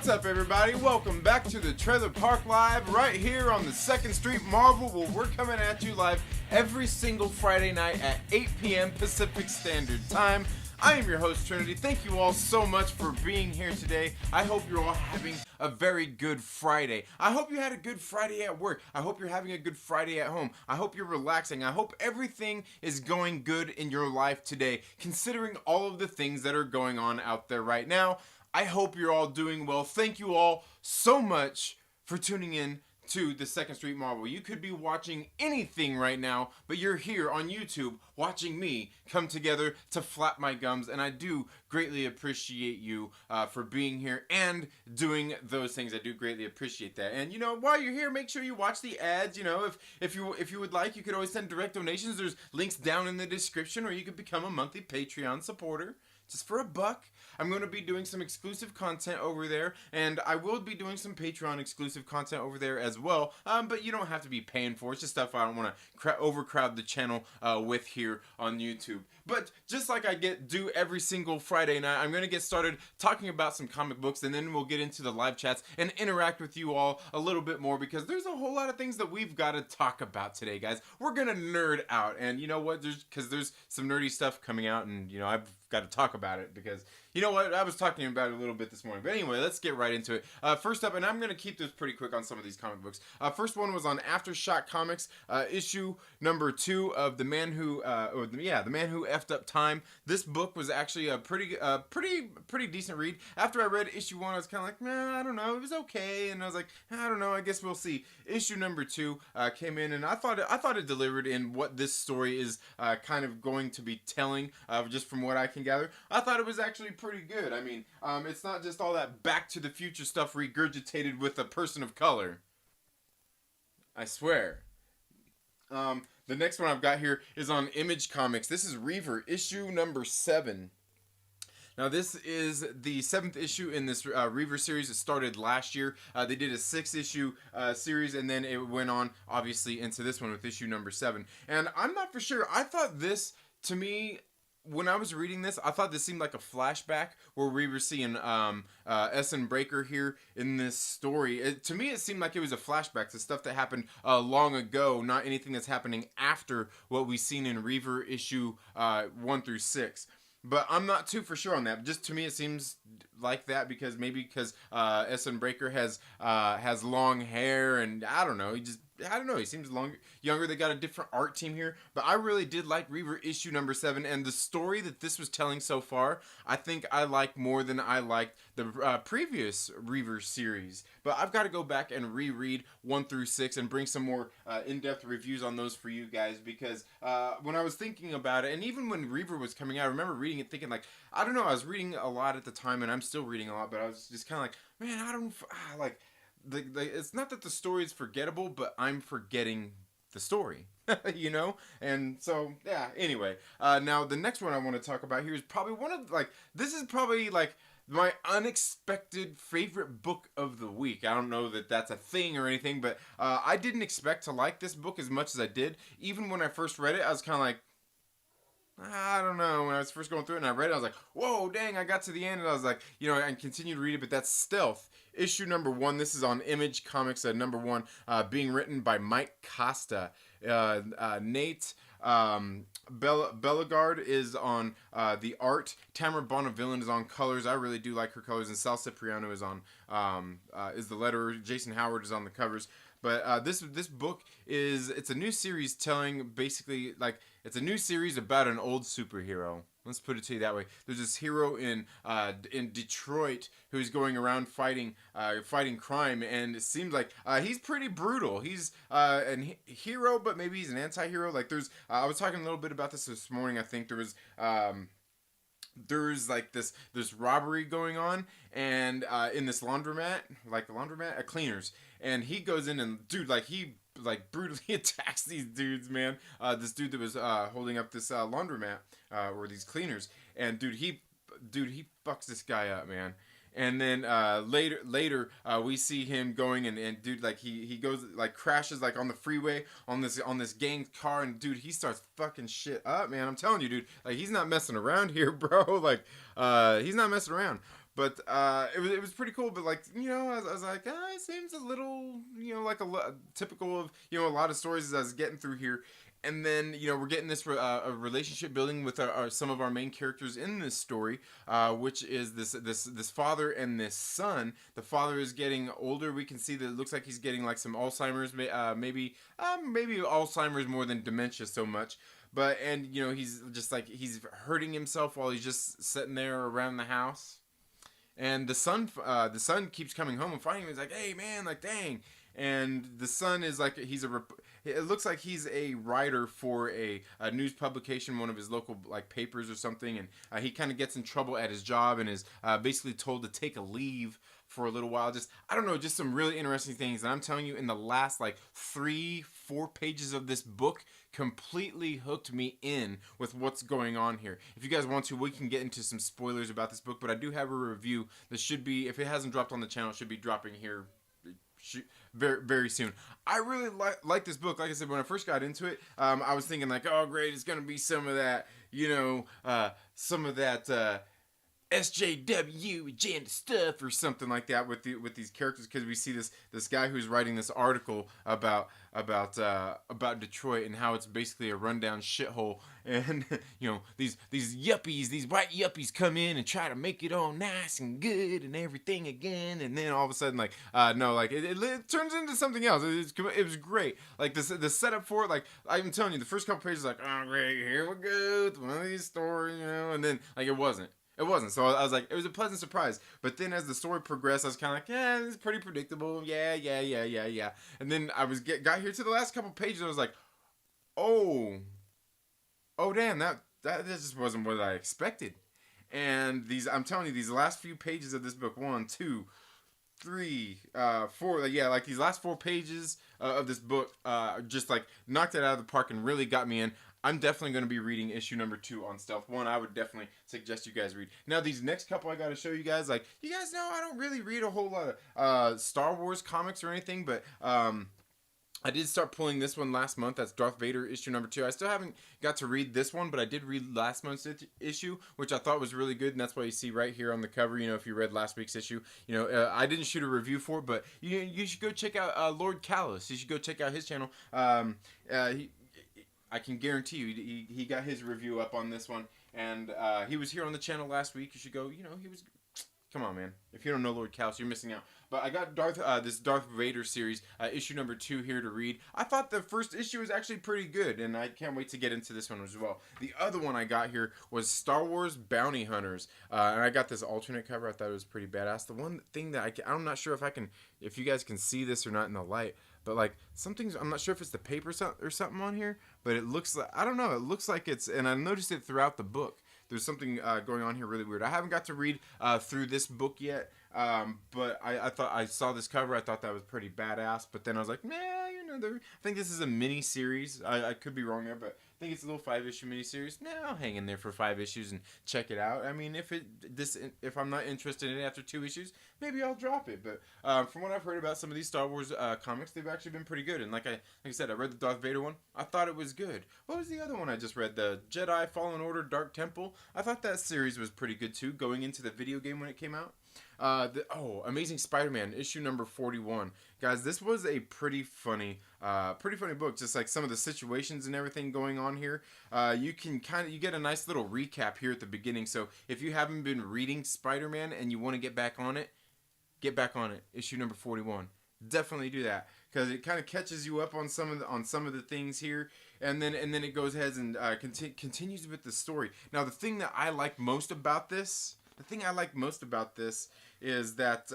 What's up, everybody? Welcome back to the Trailer Park Live right here on the 2nd Street Marvel, where we're coming at you live every single Friday night at 8 p.m. Pacific Standard Time. I am your host, Trinity. Thank you all so much for being here today. I hope you're all having a very good Friday. I hope you had a good Friday at work. I hope you're having a good Friday at home. I hope you're relaxing. I hope everything is going good in your life today, considering all of the things that are going on out there right now. I hope you're all doing well. Thank you all so much for tuning in to the 2nd Street Marvel. You could be watching anything right now, but you're here on YouTube watching me come together to flap my gums, and I do greatly appreciate you for being here and doing those things. I do greatly appreciate that. And you know, while you're here, make sure you watch the ads. You know, if you would like, you could always send direct donations. There's links down in the description, or you could become a monthly Patreon supporter just for $1. I'm going to be doing some exclusive content over there, and I will be doing some Patreon exclusive content over there as well, but you don't have to be paying for it. It's just stuff I don't want to overcrowd the channel with here on YouTube. But just like I do every single Friday night, I'm going to get started talking about some comic books, and then we'll get into the live chats and interact with you all a little bit more, because there's a whole lot of things that we've got to talk about today, guys. We're going to nerd out, and you know what? There's some nerdy stuff coming out, and you know, I've got to talk about it because, you know what, I was talking about it a little bit this morning. But anyway, let's get right into it. First up, and I'm going to keep this pretty quick on some of these comic books. First one was on Aftershock Comics, issue number 2 of The Man Who Effed Up Time. This book was actually a pretty decent read. After I read issue 1, I was kind of like, nah, I don't know, it was okay. And I was like, I don't know, I guess we'll see. Issue number 2 came in, and I thought it delivered in what this story is kind of going to be telling, just from what I can gather. I thought it was actually pretty good. I mean, it's not just all that Back to the Future stuff regurgitated with a person of color. I swear. The next one I've got here is on Image Comics. This is Reaver, issue number 7. Now, this is the 7th issue in this Reaver series. It started last year. They did a 6-issue series, and then it went on, obviously, into this one with issue number 7. And I'm not for sure. I thought this, to me, when I was reading this, I thought this seemed like a flashback where we were seeing Essen Breaker here in this story. To me, it seemed like it was a flashback to stuff that happened long ago, not anything that's happening after what we've seen in Reaver issue 1 through 6. But I'm not too for sure on that. Just to me, it seems like that because Essen Breaker has long hair, and I don't know. He seems younger. They got a different art team here. But I really did like Reaver issue number 7. And the story that this was telling so far, I think I like more than I liked the previous Reaver series. But I've got to go back and reread 1 through 6 and bring some more in-depth reviews on those for you guys. because when I was thinking about it, and even when Reaver was coming out, I remember reading it thinking, like, I don't know, I was reading a lot at the time, and I'm still reading a lot, but I was just kind of like, man, I don't, like, it's not that the story is forgettable, but I'm forgetting the story, you know? And so, yeah, anyway. Now, the next one I want to talk about here is probably this is probably, like, my unexpected favorite book of the week. I don't know that that's a thing or anything, but I didn't expect to like this book as much as I did. Even when I first read it, I was kind of like, I don't know. When I was first going through it and I read it, I was like, whoa, dang, I got to the end, and I was like, you know, I continued to read it, but that's Stealth. Issue number 1. This is on Image Comics at number 1, being written by Mike Costa. Nate Bellegarde is on the art. Tamara Bonneville is on colors. I really do like her colors. And Sal Cipriano is on is the letterer. Jason Howard is on the covers. But this book it's a new series telling basically, like, it's a new series about an old superhero. Let's put it to you that way. There's this hero in Detroit who's going around fighting crime, and it seems like he's pretty brutal. He's a hero, but maybe he's an anti-hero. Like, there's I was talking a little bit about this morning. I think there's like this robbery going on, and in this laundromat, at Cleaners, and he goes in and, dude, like, he like brutally attacks these dudes, man. This dude that was holding up this laundromat or these cleaners, and dude he fucks this guy up, man. And then later we see him going and dude, like, he goes, like, crashes, like, on the freeway on this gang car, and dude, he starts fucking shit up, man. I'm telling you, dude, like, he's not messing around here, bro. Like, he's not messing around. But it was pretty cool. But like, you know, I was like, it seems a little, you know, like typical of, you know, a lot of stories as I was getting through here. And then, you know, we're getting this a relationship building with some of our main characters in this story, which is this father and this son. The father is getting older. We can see that it looks like he's getting like some Alzheimer's, maybe Alzheimer's more than dementia so much. But and you know, he's just like he's hurting himself while he's just sitting there around the house. And the son keeps coming home and finding him. He's like, "Hey, man, like, dang." And the son is like, it looks like he's a writer for a news publication, one of his local like papers or something. And he kind of gets in trouble at his job and is basically told to take a leave for a little while. Just, I don't know, just some really interesting things. And I'm telling you, in the last like 3-4 pages of this book, completely hooked me in with what's going on here. If you guys want to, we can get into some spoilers about this book, but I do have a review that should be, if it hasn't dropped on the channel, it should be dropping here very, very soon. I really like this book. Like I said, when I first got into it, I was thinking like, oh great, it's gonna be some of that, you know, some of that SJW agenda stuff or something like that with these characters, because we see this guy who's writing this article about Detroit and how it's basically a rundown shithole, and you know, these yuppies, these white yuppies come in and try to make it all nice and good and everything again, and then all of a sudden like no, like it turns into something else. It was great. Like the setup for it, like I'm telling you, the first couple pages like, oh great, here we go with one of these stories, you know, and then like it wasn't. So I was like, it was a pleasant surprise. But then as the story progressed, I was kind of like, yeah, this is pretty predictable. Yeah. And then I got here to the last couple pages, and I was like, oh damn, that just wasn't what I expected. And I'm telling you, these last few pages of this book, 1, 2, 3, 4, yeah, like these last 4 pages of this book, just like knocked it out of the park and really got me in. I'm definitely going to be reading issue number 2 on Stealth 1. I would definitely suggest you guys read. Now, these next couple I got to show you guys, like, you guys know I don't really read a whole lot of Star Wars comics or anything, but I did start pulling this one last month. That's Darth Vader issue number 2. I still haven't got to read this one, but I did read last month's issue, which I thought was really good, and that's why you see right here on the cover, you know, if you read last week's issue. You know, I didn't shoot a review for it, but you should go check out Lord Callus. You should go check out his channel. I can guarantee you he got his review up on this one, and he was here on the channel last week. You should go, you know, he was... Come on, man. If you don't know Lord Callus, you're missing out. But I got this Darth Vader series, issue number 2 here to read. I thought the first issue was actually pretty good, and I can't wait to get into this one as well. The other one I got here was Star Wars Bounty Hunters, and I got this alternate cover. I thought it was pretty badass. The one thing that I'm not sure if you guys can see this or not in the light, but like I'm not sure if it's the paper or something on here, but it looks like, I don't know, it looks like it's, and I noticed it throughout the book. There's something going on here really weird. I haven't got to read through this book yet, but I thought I saw this cover. I thought that was pretty badass. But then I was like, nah, you know, I think this is a mini series. I could be wrong there, but I think it's a little 5-issue mini series. Nah, I'll hang in there for 5 issues and check it out. I mean, if I'm not interested in it after 2 issues, maybe I'll drop it. But from what I've heard about some of these Star Wars comics, they've actually been pretty good. And like I said, I read the Darth Vader one. I thought it was good. What was the other one I just read? The Jedi Fallen Order Dark Temple. I thought that series was pretty good too, going into the video game when it came out. Amazing Spider-Man issue number 41. Guys, this was a pretty funny book. Just like some of the situations and everything going on here. You get a nice little recap here at the beginning. So if you haven't been reading Spider-Man and you want to get back on it. Issue number 41. Definitely do that, because it kind of catches you up on some of the things here, and then it goes ahead and continues with the story. Now, the thing that I like most about this is that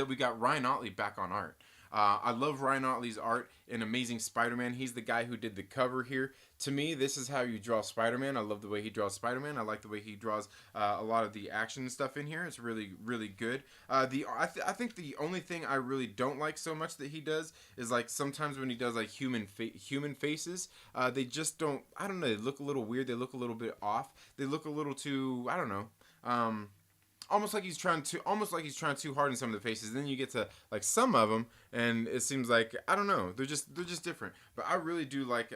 we got Ryan Otley back on art. I love Ryan Otley's art in Amazing Spider-Man. He's the guy who did the cover here. To me, this is how you draw Spider-Man. I love the way he draws Spider-Man. I like the way he draws a lot of the action stuff in here. It's really, really good. I think the only thing I really don't like so much that he does is like sometimes when he does like human faces, they just don't, I don't know, they look a little weird. They look a little bit off. They look a little too, I don't know, almost like he's trying too hard in some of the faces. And then you get to like some of them, and it seems like, I don't know, they're just different. But I really do like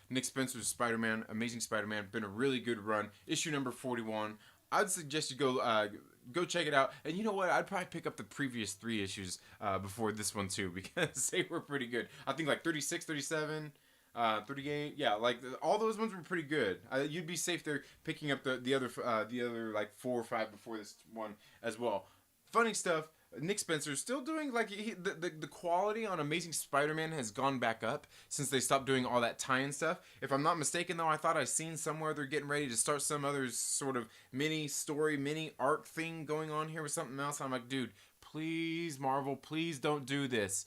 Nick Spencer's Spider-Man, Amazing Spider-Man. Been a really good run. Issue number 41. I'd suggest you go check it out. And you know what? I'd probably pick up the previous 3 issues before this one too, because they were pretty good. I think like 36, 37, 38. Yeah, like all those ones were pretty good. You'd be safe there picking up the other like 4 or 5 before this one as well. Funny stuff. Nick Spencer's still doing like the quality on Amazing Spider-Man has gone back up since they stopped doing all that tie-in stuff. If I'm not mistaken, though, I thought I seen somewhere they're getting ready to start some other sort of mini story, mini arc thing going on here with something else. I'm like, dude, please, Marvel, please don't do this.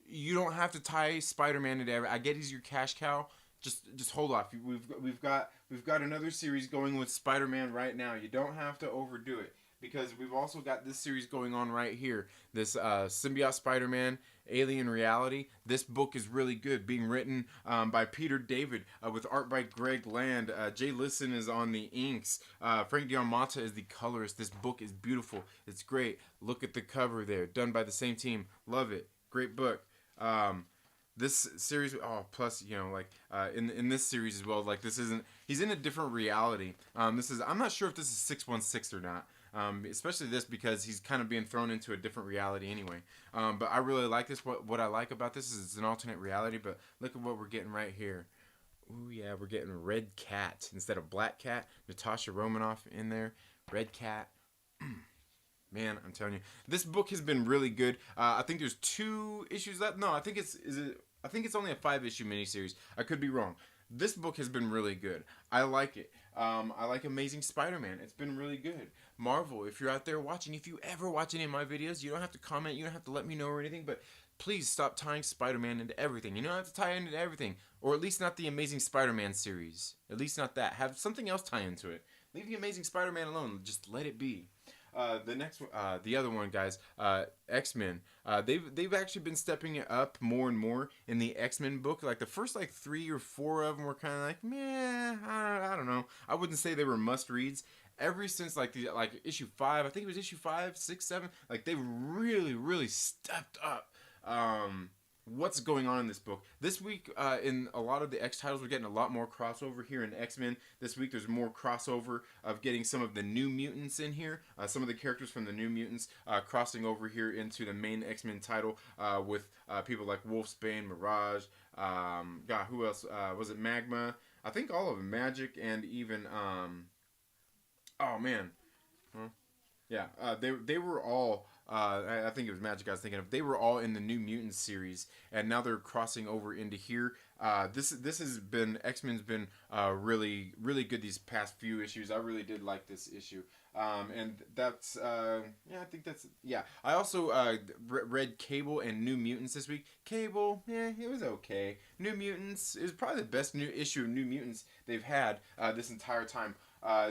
You don't have to tie Spider-Man into everything. I get he's your cash cow. Just hold off. We've got another series going with Spider-Man right now. You don't have to overdo it. Because we've also got this series going on right here. This Symbiote Spider-Man, Alien Reality. This book is really good. Being written by Peter David with art by Greg Land. Jay Lisson is on the inks. Frank Diamante is the colorist. This book is beautiful. It's great. Look at the cover there. Done by the same team. Love it. Great book. This series, plus, you know, like, in this series as well, like, he's in a different reality. I'm not sure if this is 616 or not. Especially this because he's kind of being thrown into a different reality anyway. But I really like this. What I like about this is it's an alternate reality, but look at what we're getting right here. Ooh, yeah, we're getting Red Cat instead of Black Cat. Natasha Romanoff in there. Red Cat. Man, I'm telling you. This book has been really good. I think there's 2 issues left. No, I think it's only a 5-issue miniseries. I could be wrong. This book has been really good. I like it. I like Amazing Spider-Man. It's been really good. Marvel, if you're out there watching, if you ever watch any of my videos, you don't have to comment, you don't have to let me know or anything, but please stop tying Spider-Man into everything. You don't have to tie into everything, or at least not the Amazing Spider-Man series. At least not that. Have something else tie into it. Leave the Amazing Spider-Man alone. Just let it be. The next one, the other one, guys, X-Men. They've actually been stepping it up more and more in the X-Men book. Like the first 3 or 4 of them were kind of like, meh, I don't know. I wouldn't say they were must reads. Ever since issue 5, I think it was issue 5, 6, 7. Like they've really, really stepped up. What's going on in this book. This week, in a lot of the X titles, we're getting a lot more crossover here in X-Men. This week, there's more crossover of getting some of the New Mutants in here. Some of the characters from the New Mutants crossing over here into the main X-Men title with people like Wolfsbane, Mirage, who else? Was it Magma? I think all of them. Magic and even... oh, man. Huh? Yeah, they were all... I think it was Magic I was thinking of. They were all in the New Mutants series, and now they're crossing over into here. This has been... X-Men's been really, really good these past few issues. I really did like this issue. And that's... I think that's... Yeah. I also read Cable and New Mutants this week. Cable, it was okay. New Mutants, it was probably the best new issue of New Mutants they've had this entire time.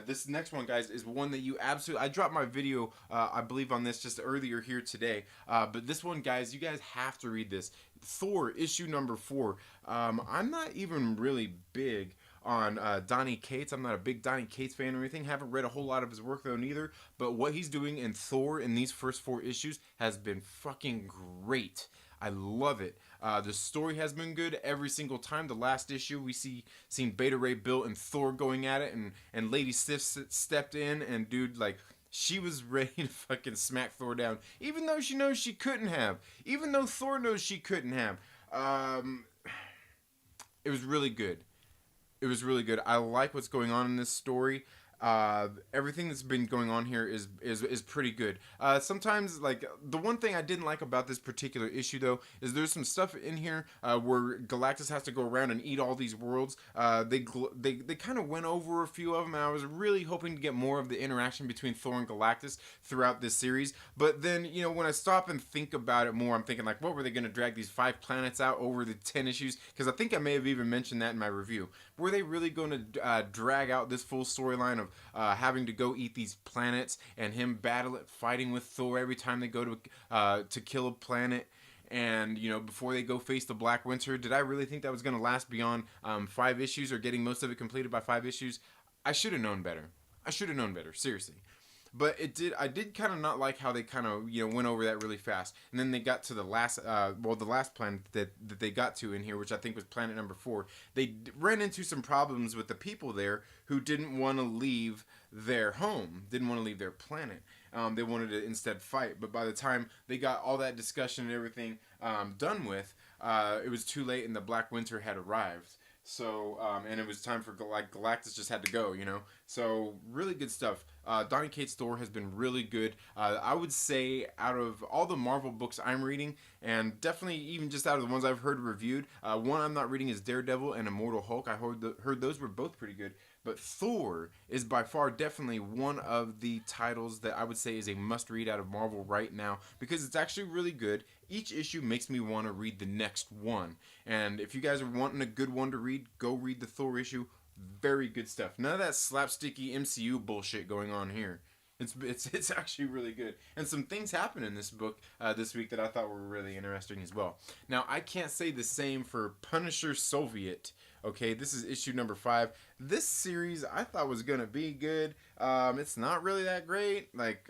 This next one, guys, is one that you absolutely... I dropped my video, I believe, on this just earlier here today. But this one, guys, you guys have to read this. Thor, issue number 4. I'm not even really big on Donny Cates. I'm not a big Donny Cates fan or anything. Haven't read a whole lot of his work, though, neither. But what he's doing in Thor in these first 4 issues has been fucking great. I love it. The story has been good every single time. The last issue we seen Beta Ray Bill and Thor going at it, and Lady Sif stepped in, and dude, like, she was ready to fucking smack Thor down, even though she knows she couldn't have. Even though Thor knows she couldn't have. It was really good. It was really good. I like what's going on in this story. Everything that's been going on here is pretty good. Sometimes, like, the one thing I didn't like about this particular issue, though, is there's some stuff in here where Galactus has to go around and eat all these worlds. They kind of went over a few of them, and I was really hoping to get more of the interaction between Thor and Galactus throughout this series. But then, you know, when I stop and think about it more, I'm thinking, like, what were they going to drag these 5 planets out over the 10 issues? Because I think I may have even mentioned that in my review. Were they really going to drag out this full storyline of having to go eat these planets and him fighting with Thor every time they go to kill a planet, and, you know, before they go face the Black Winter? Did I really think that was going to last beyond 5 issues or getting most of it completed by 5 issues? I should have known better. I should have known better, seriously. But I did kind of not like how they kind of, went over that really fast. And then they got to the last, the last planet that they got to in here, which I think was planet number 4. They ran into some problems with the people there who didn't want to leave their home, didn't want to leave their planet. They wanted to instead fight. But by the time they got all that discussion and everything done with, it was too late and the Black Winter had arrived. So, and it was time for, Galactus just had to go, So, really good stuff. Donny Cates' Thor has been really good. I would say out of all the Marvel books I'm reading, and definitely even just out of the ones I've heard reviewed, one I'm not reading is Daredevil and Immortal Hulk. I heard those were both pretty good. But Thor is by far definitely one of the titles that I would say is a must-read out of Marvel right now, because it's actually really good. Each issue makes me want to read the next one. And if you guys are wanting a good one to read, go read the Thor issue. Very good stuff. None of that slapsticky MCU bullshit going on here. It's actually really good. And some things happen in this book this week that I thought were really interesting as well. Now, I can't say the same for Punisher Soviet. Okay, this is issue number 5. This series I thought was going to be good. It's not really that great. Like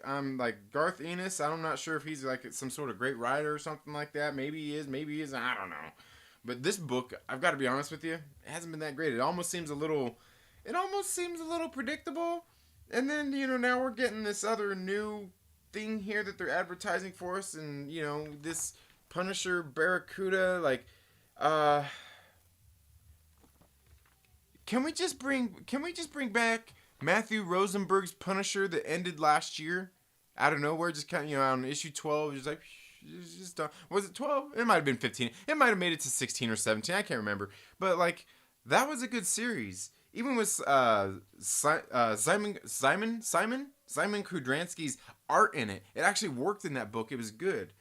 Garth Ennis, I'm not sure if he's like some sort of great writer or something like that. Maybe he is, maybe he isn't. I don't know. But this book, I've got to be honest with you, it hasn't been that great. It almost seems a little predictable. And then, now we're getting this other new thing here that they're advertising for us, and, this Punisher Barracuda, can we just bring back Matthew Rosenberg's Punisher that ended last year? Out of nowhere, just kind of, on issue 12, just like, just done. Was it 12? It might have been 15. It might have made it to 16 or 17. I can't remember. But, that was a good series. Even with Simon Kudransky's art in it, it actually worked in that book. It was good.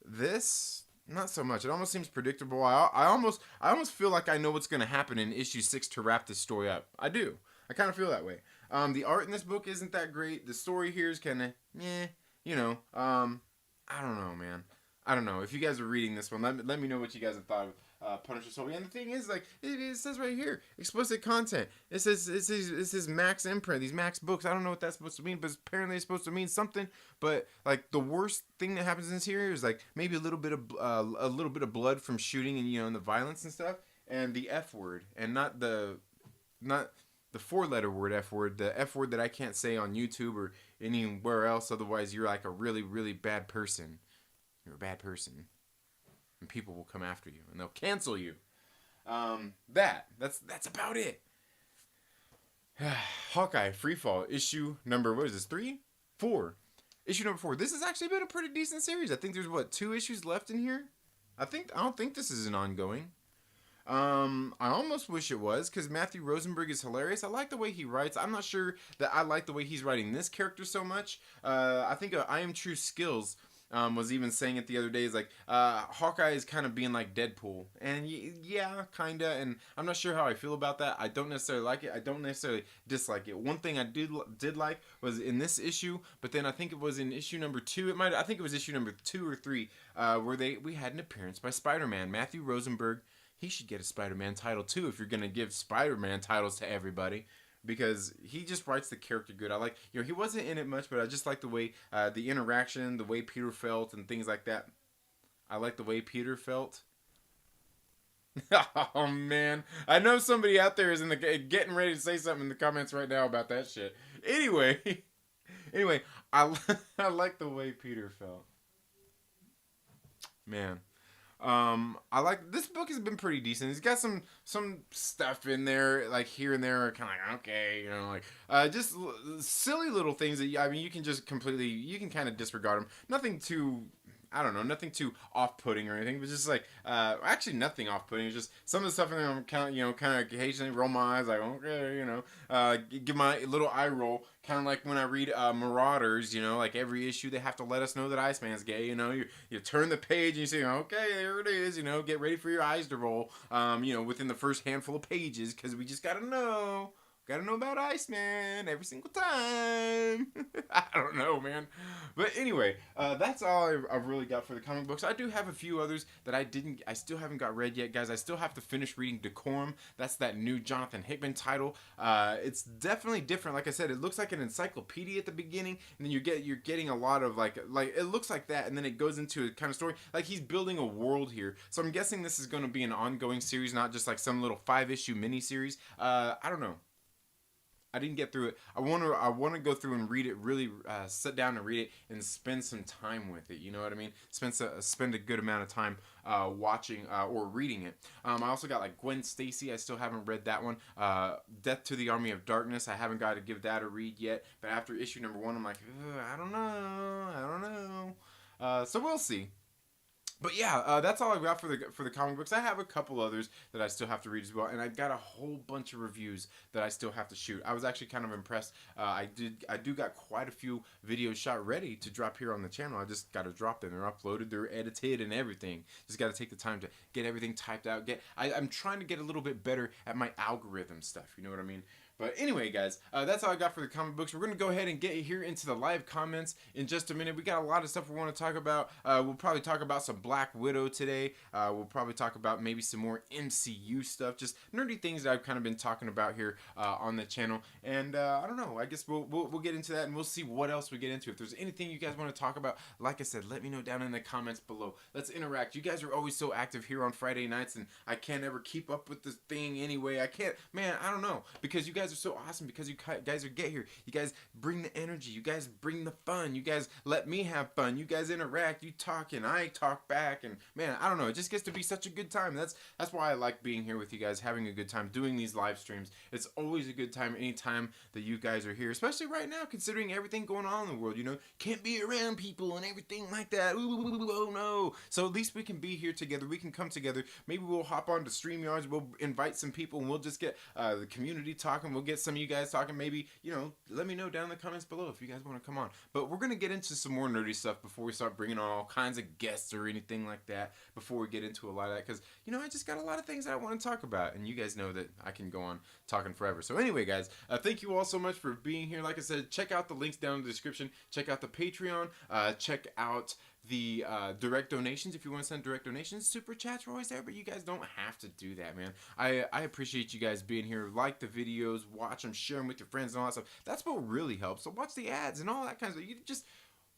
This, not so much. It almost seems predictable. I almost feel like I know what's going to happen in issue 6 to wrap this story up. I do. I kind of feel that way. The art in this book isn't that great. The story here is kind of, I don't know, man. I don't know. If you guys are reading this one, let me know what you guys have thought of Punisher Soviet. And the thing is, it says right here, explicit content. It says Max imprint, these Max books. I don't know what that's supposed to mean, but apparently it's supposed to mean something. But the worst thing that happens in this here is maybe a little bit of blood from shooting and and the violence and stuff, and the F word, and not the 4-letter word F word, the F word that I can't say on YouTube or anywhere else. Otherwise, you're a really, really bad person. You're a bad person. And people will come after you. And they'll cancel you. That's about it. Hawkeye, Freefall, issue number, 3? 4. Issue number 4. This has actually been a pretty decent series. I think there's, 2 issues left in here? I don't think this is an ongoing. I almost wish it was, because Matthew Rosenberg is hilarious. I like the way he writes. I'm not sure that I like the way he's writing this character so much. I think I Am True Skills was even saying it the other day. Is Hawkeye is kind of being like Deadpool, and yeah, kinda. And I'm not sure how I feel about that. I don't necessarily like it. I don't necessarily dislike it. One thing I did like was in this issue, but then I think it was in issue number 2. I think it was issue number 2 or 3, where we had an appearance by Spider-Man, Matthew Rosenberg. He should get a Spider-Man title too if you're gonna give Spider-Man titles to everybody. Because he just writes the character good. I like, he wasn't in it much, but I just like the way, the interaction, the way Peter felt, and things like that. I like the way Peter felt. Oh, man. I know somebody out there is getting ready to say something in the comments right now about that shit. Anyway, I like the way Peter felt. Man. I like this book has been pretty decent. It's got some stuff in there, here and there, kind of okay, just silly little things that you can just you can kind of disregard them. Nothing too, nothing too off-putting or anything, but just actually nothing off-putting. It's just some of the stuff in there I'm kind of occasionally roll my eyes, okay, give my little eye roll, kind of like when I read Marauders, every issue they have to let us know that Iceman's gay, you turn the page and you say, okay, there it is, get ready for your eyes to roll, within the first handful of pages, because we just gotta know Gotta know about Iceman every single time. I don't know, man. But anyway, that's all I've really got for the comic books. I do have a few others that I still haven't got read yet, guys. I still have to finish reading Decorum. That's that new Jonathan Hickman title. It's definitely different. Like I said, it looks like an encyclopedia at the beginning, and then you're getting a lot of like it looks like that, and then it goes into a kind of story. Like he's building a world here. So I'm guessing this is going to be an ongoing series, not just like some little 5-issue miniseries. I don't know. I didn't get through it. I want to go through and read it. Really sit down and read it and spend some time with it. You know what I mean? Spend a good amount of time watching or reading it. I also got like Gwen Stacy. I still haven't read that one. Death to the Army of Darkness. I haven't got to give that a read yet. But after issue number 1, I'm like, I don't know. So we'll see. But yeah, that's all I've got for the comic books. I have a couple others that I still have to read as well, and I've got a whole bunch of reviews that I still have to shoot. I was actually kind of impressed. I do got quite a few videos shot ready to drop here on the channel. I just got to drop them. They're uploaded, they're edited, and everything. Just got to take the time to get everything typed out. I'm trying to get a little bit better at my algorithm stuff. You know what I mean? But anyway, guys, that's all I got for the comic books. We're going to go ahead and get here into the live comments in just a minute. We got a lot of stuff we want to talk about. We'll probably talk about some Black Widow today. We'll probably talk about maybe some more MCU stuff. Just nerdy things that I've kind of been talking about here on the channel. And I don't know. I guess we'll get into that, and we'll see what else we get into. If there's anything you guys want to talk about, like I said, let me know down in the comments below. Let's interact. You guys are always so active here on Friday nights, and I can't ever keep up with this thing anyway. I can't. Man, I don't know. Because you guys are so awesome, because you guys get here. You guys bring the energy. You guys bring the fun. You guys let me have fun. You guys interact. You talk and I talk back. And man, I don't know. It just gets to be such a good time. That's why I like being here with you guys, having a good time, doing these live streams. It's always a good time anytime that you guys are here, especially right now, considering everything going on in the world. You know, can't be around people and everything like that. Ooh, oh no. So at least we can be here together. We can come together. Maybe we'll hop on to StreamYards. We'll invite some people, and we'll just get the community talking. We'll get some of you guys talking. Maybe, you know, let me know down in the comments below if you guys want to come on. But we're going to get into some more nerdy stuff before we start bringing on all kinds of guests or anything like that, before we get into a lot of that, because, you know, I just got a lot of things that I want to talk about, and you guys know that I can go on talking forever. So anyway, guys, thank you all so much for being here. Like I said, check out the links down in the description. Check out the Patreon. Check out the direct donations. If you want to send direct donations, super chats are always there, but you guys don't have to do that, man. I appreciate you guys being here. Like the videos, watch them, share them with your friends and all that stuff. That's what really helps. So watch the ads and all that kind of stuff. You just,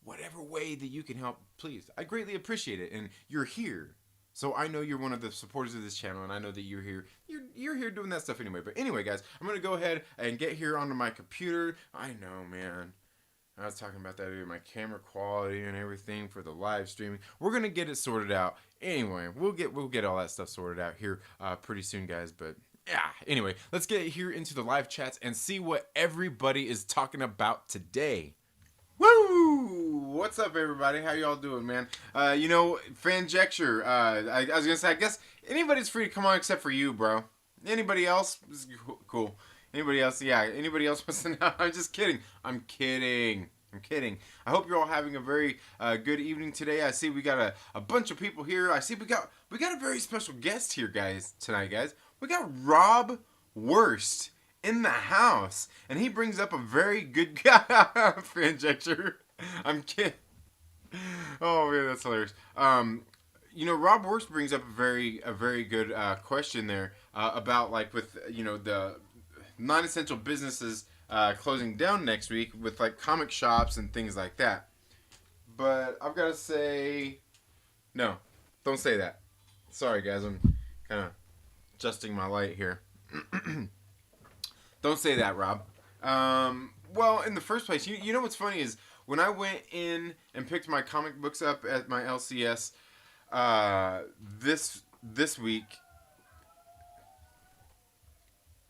whatever way that you can help, please. I greatly appreciate it. And you're here, so I know you're one of the supporters of this channel, and I know that you're here. You're here doing that stuff anyway. But anyway, guys, I'm gonna go ahead and get here onto my computer. I know, man. I was talking about that earlier, my camera quality and everything for the live streaming. We're gonna get it sorted out. Anyway, we'll get all that stuff sorted out here pretty soon, guys. But yeah, anyway, let's get here into the live chats and see what everybody is talking about today. Woo! What's up, everybody? How y'all doing, man? You know, Fanjecture. I was gonna say, I guess anybody's free to come on except for you, bro. Anybody else? Cool. Anybody else? Yeah, anybody else wants to know? I'm just kidding. I'm kidding. I hope you're all having a very good evening today. I see we got a bunch of people here. I see we got a very special guest here, guys, tonight, guys. We got Rob Worst in the house, and he brings up a very good Fanjecture. I'm kidding. Oh man, that's hilarious. You know, Rob Worst brings up a very good question there about, like, with, you know, the non-essential businesses closing down next week with, like, comic shops and things like that. But I've got to say, no, don't say that. Sorry, guys, I'm kind of adjusting my light here. Don't say that, Rob. Well, in the first place, you know what's funny is when I went in and picked my comic books up at my LCS this week,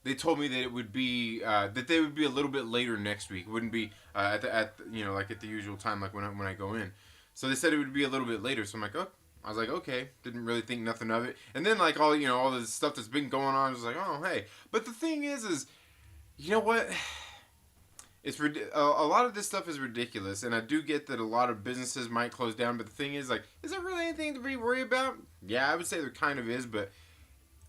they told me that it would be that they would be a little bit later next week. It wouldn't be at you know, like at the usual time, like when I go in. So they said it would be a little bit later. So I'm like, oh, I was like, okay, didn't really think nothing of it. And then, like, all the stuff that's been going on, I was like, oh, hey. But the thing is, you know what? It's a lot of this stuff is ridiculous, and I do get that a lot of businesses might close down. But the thing is, like, is there really anything to be worried about? Yeah, I would say there kind of is, but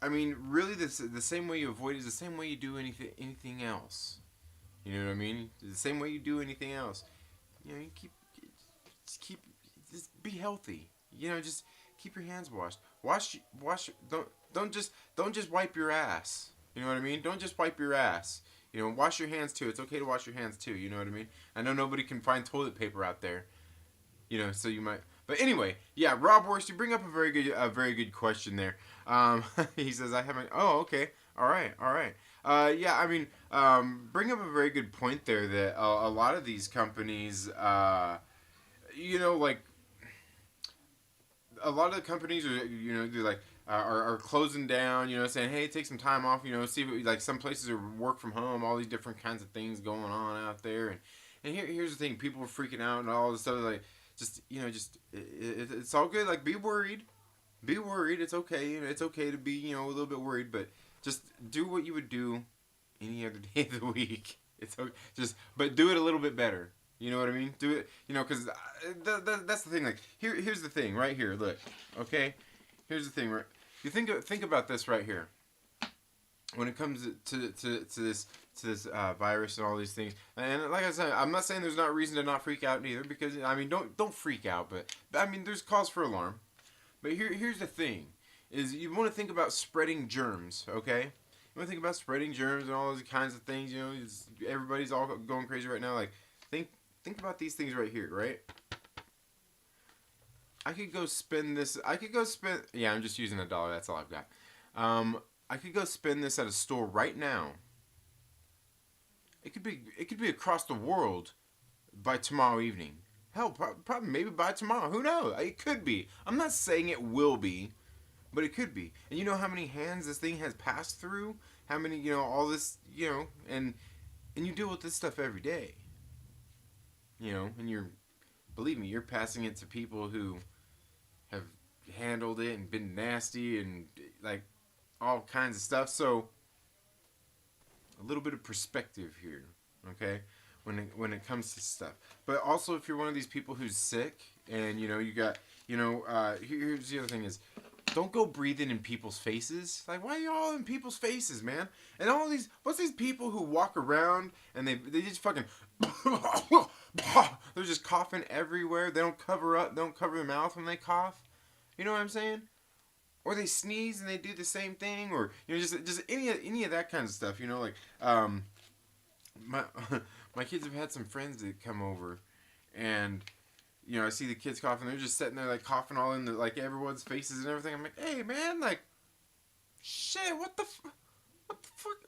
I mean, really, the same way you avoid it is the same way you do anything else. You know what I mean? The same way you do anything else. You know, you keep just be healthy. You know, just keep your hands washed. Wash. Don't just wipe your ass. You know what I mean? Don't just wipe your ass. You know, wash your hands too. It's okay to wash your hands too. You know what I mean? I know nobody can find toilet paper out there. You know, so you might. But anyway, yeah, Rob Worst, you bring up a very good question there. He says I haven't. Oh, okay, all right, all right. Yeah, I mean, bring up a very good point there that a lot of these companies, you know, like a lot of the companies are, you know, they're like are closing down, you know, saying, hey, take some time off, you know, see if, like some places are work from home, all these different kinds of things going on out there, and here's the thing, people are freaking out and all this stuff, like just, you know, just it's all good, like be worried, it's okay, you know, it's okay to be, you know, a little bit worried, but just do what you would do any other day of the week. It's okay, just but do it a little bit better. You know what I mean? Do it, you know, because that's the thing. Like here's the thing right here. Look, okay. Here's the thing. Right, you think about this right here. When it comes to this virus and all these things, and like I said, I'm not saying there's not reason to not freak out either. Because I mean, don't freak out, but I mean, there's cause for alarm. But here's the thing: is you want to think about spreading germs, okay? You want to think about spreading germs and all those kinds of things. You know, everybody's all going crazy right now. Like think about these things right here, right? I could go spend this. Yeah, I'm just using $1. That's all I've got. I could go spend this at a store right now. It could be across the world by tomorrow evening. Hell, probably maybe by tomorrow. Who knows? It could be. I'm not saying it will be, but it could be. And you know how many hands this thing has passed through? How many, you know, all this, you know, and you deal with this stuff every day. You know, and believe me, you're passing it to people who have handled it and been nasty and like all kinds of stuff. So a little bit of perspective here, okay, when it comes to stuff. But also, if you're one of these people who's sick and you know you got, you know, here's the other thing is, don't go breathing in people's faces. Like, why are you all in people's faces, man? And all these, what's these people who walk around and they just fucking, they're just coughing everywhere. They don't cover their mouth when they cough. You know what I'm saying? Or they sneeze and they do the same thing, or you know, just any of that kind of stuff. You know, like my kids have had some friends that come over, and you know, I see the kids coughing. They're just sitting there like coughing all in like everyone's faces and everything. I'm like, hey man, like, shit, what the fuck?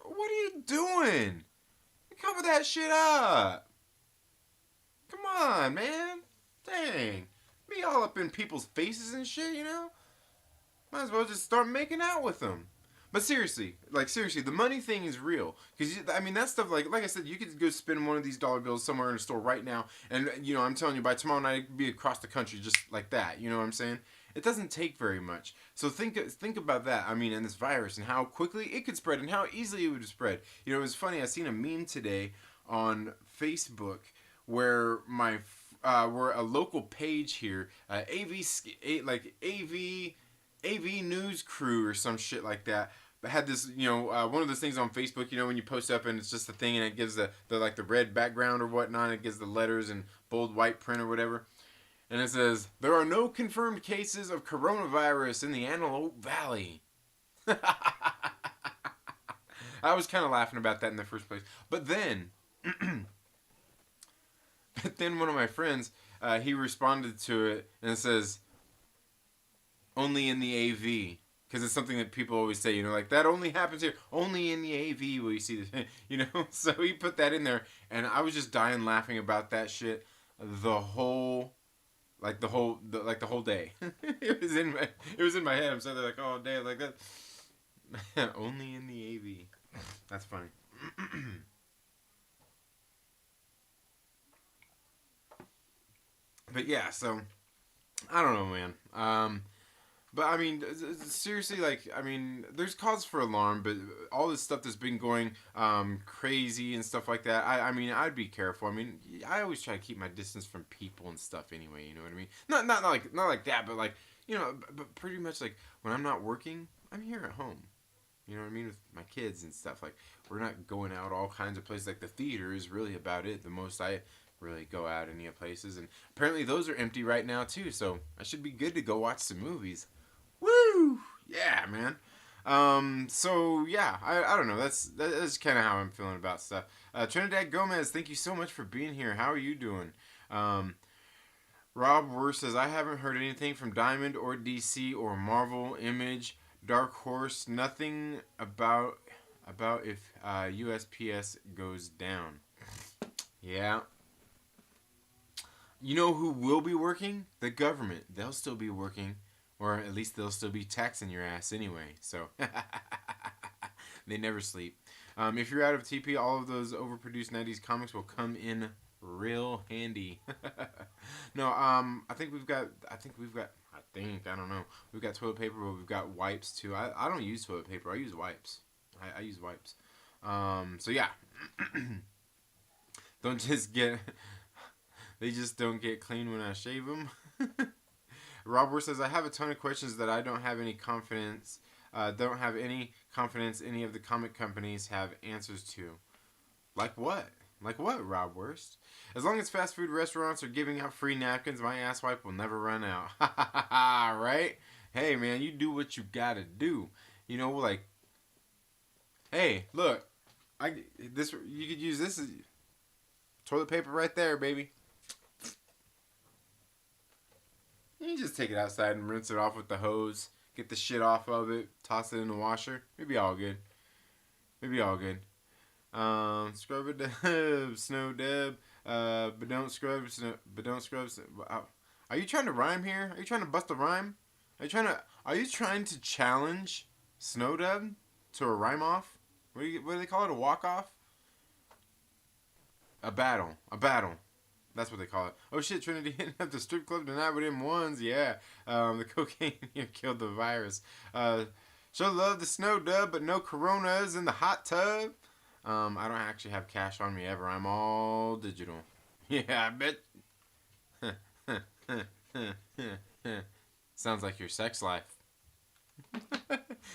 What are you doing? Cover that shit up. Come on, man. Dang. Be all up in people's faces and shit, you know? Might as well just start making out with them. But seriously, the money thing is real. Because, I mean, that stuff, like I said, you could go spend one of these dollar bills somewhere in a store right now. And, you know, I'm telling you, by tomorrow night, it could be across the country just like that. You know what I'm saying? It doesn't take very much. So think about that. I mean, and this virus and how quickly it could spread and how easily it would spread. You know, it was funny. I seen a meme today on Facebook where where a local page here, AV News Crew or some shit like that, had this, you know, one of those things on Facebook, you know, when you post up and it's just a thing and it gives the like the red background or whatnot, it gives the letters in bold white print or whatever, and it says, there are no confirmed cases of coronavirus in the Antelope Valley. I was kind of laughing about that in the first place, but then one of my friends, he responded to it and it says, only in the AV. Because it's something that people always say, you know, like, that only happens here. Only in the AV will you see this, you know? So he put that in there, and I was just dying laughing about that shit the whole day. It was in my head. I'm sitting there like, all day, like that. Only in the AV. That's funny. But yeah, so I don't know, man. But I mean, seriously, like, I mean, there's cause for alarm, but all this stuff that's been going crazy and stuff like that, I mean, I'd be careful. I mean, I always try to keep my distance from people and stuff anyway, you know what I mean? Not like that, but like, you know, but pretty much like when I'm not working, I'm here at home. You know what I mean? With my kids and stuff. Like, we're not going out all kinds of places. Like, the theater is really about it. The most I really go out any places. And apparently those are empty right now, too. So I should be good to go watch some movies. Woo! Yeah, man. So yeah, I don't know. That's kind of how I'm feeling about stuff. Trinidad Gomez, thank you so much for being here. How are you doing? Rob Worth says, I haven't heard anything from Diamond or DC or Marvel, Image, Dark Horse. Nothing about if USPS goes down. Yeah. You know who will be working? The government. They'll still be working. Or at least they'll still be taxing your ass anyway. So, they never sleep. If you're out of TP, all of those overproduced 90s comics will come in real handy. No, I think we've got, I don't know. We've got toilet paper, but we've got wipes too. I don't use toilet paper. I use wipes. I use wipes. So yeah. Don't just get, they just don't get clean when I shave them. Robert says, I have a ton of questions that I don't have any confidence, any of the comic companies have answers to. Like what? Like what, Rob Worst? As long as fast food restaurants are giving out free napkins, my ass wipe will never run out. Ha ha ha ha, right? Hey, man, you do what you gotta do. You know, like, hey, look, you could use this as toilet paper right there, baby. You just take it outside and rinse it off with the hose. Get the shit off of it. Toss it in the washer. Maybe all good. Scrub it, Deb. Snow Deb. But don't scrub. Are you trying to rhyme here? Are you trying to bust a rhyme? Are you trying to challenge Snow Deb to a rhyme off? What do they call it? A walk off? A battle. That's what they call it. Oh shit, Trinity hitting up the strip club tonight with M1s. Yeah. The cocaine here killed the virus. Show love the Snow Dub, but no coronas in the hot tub. I don't actually have cash on me ever. I'm all digital. Yeah, I bet. Sounds like your sex life.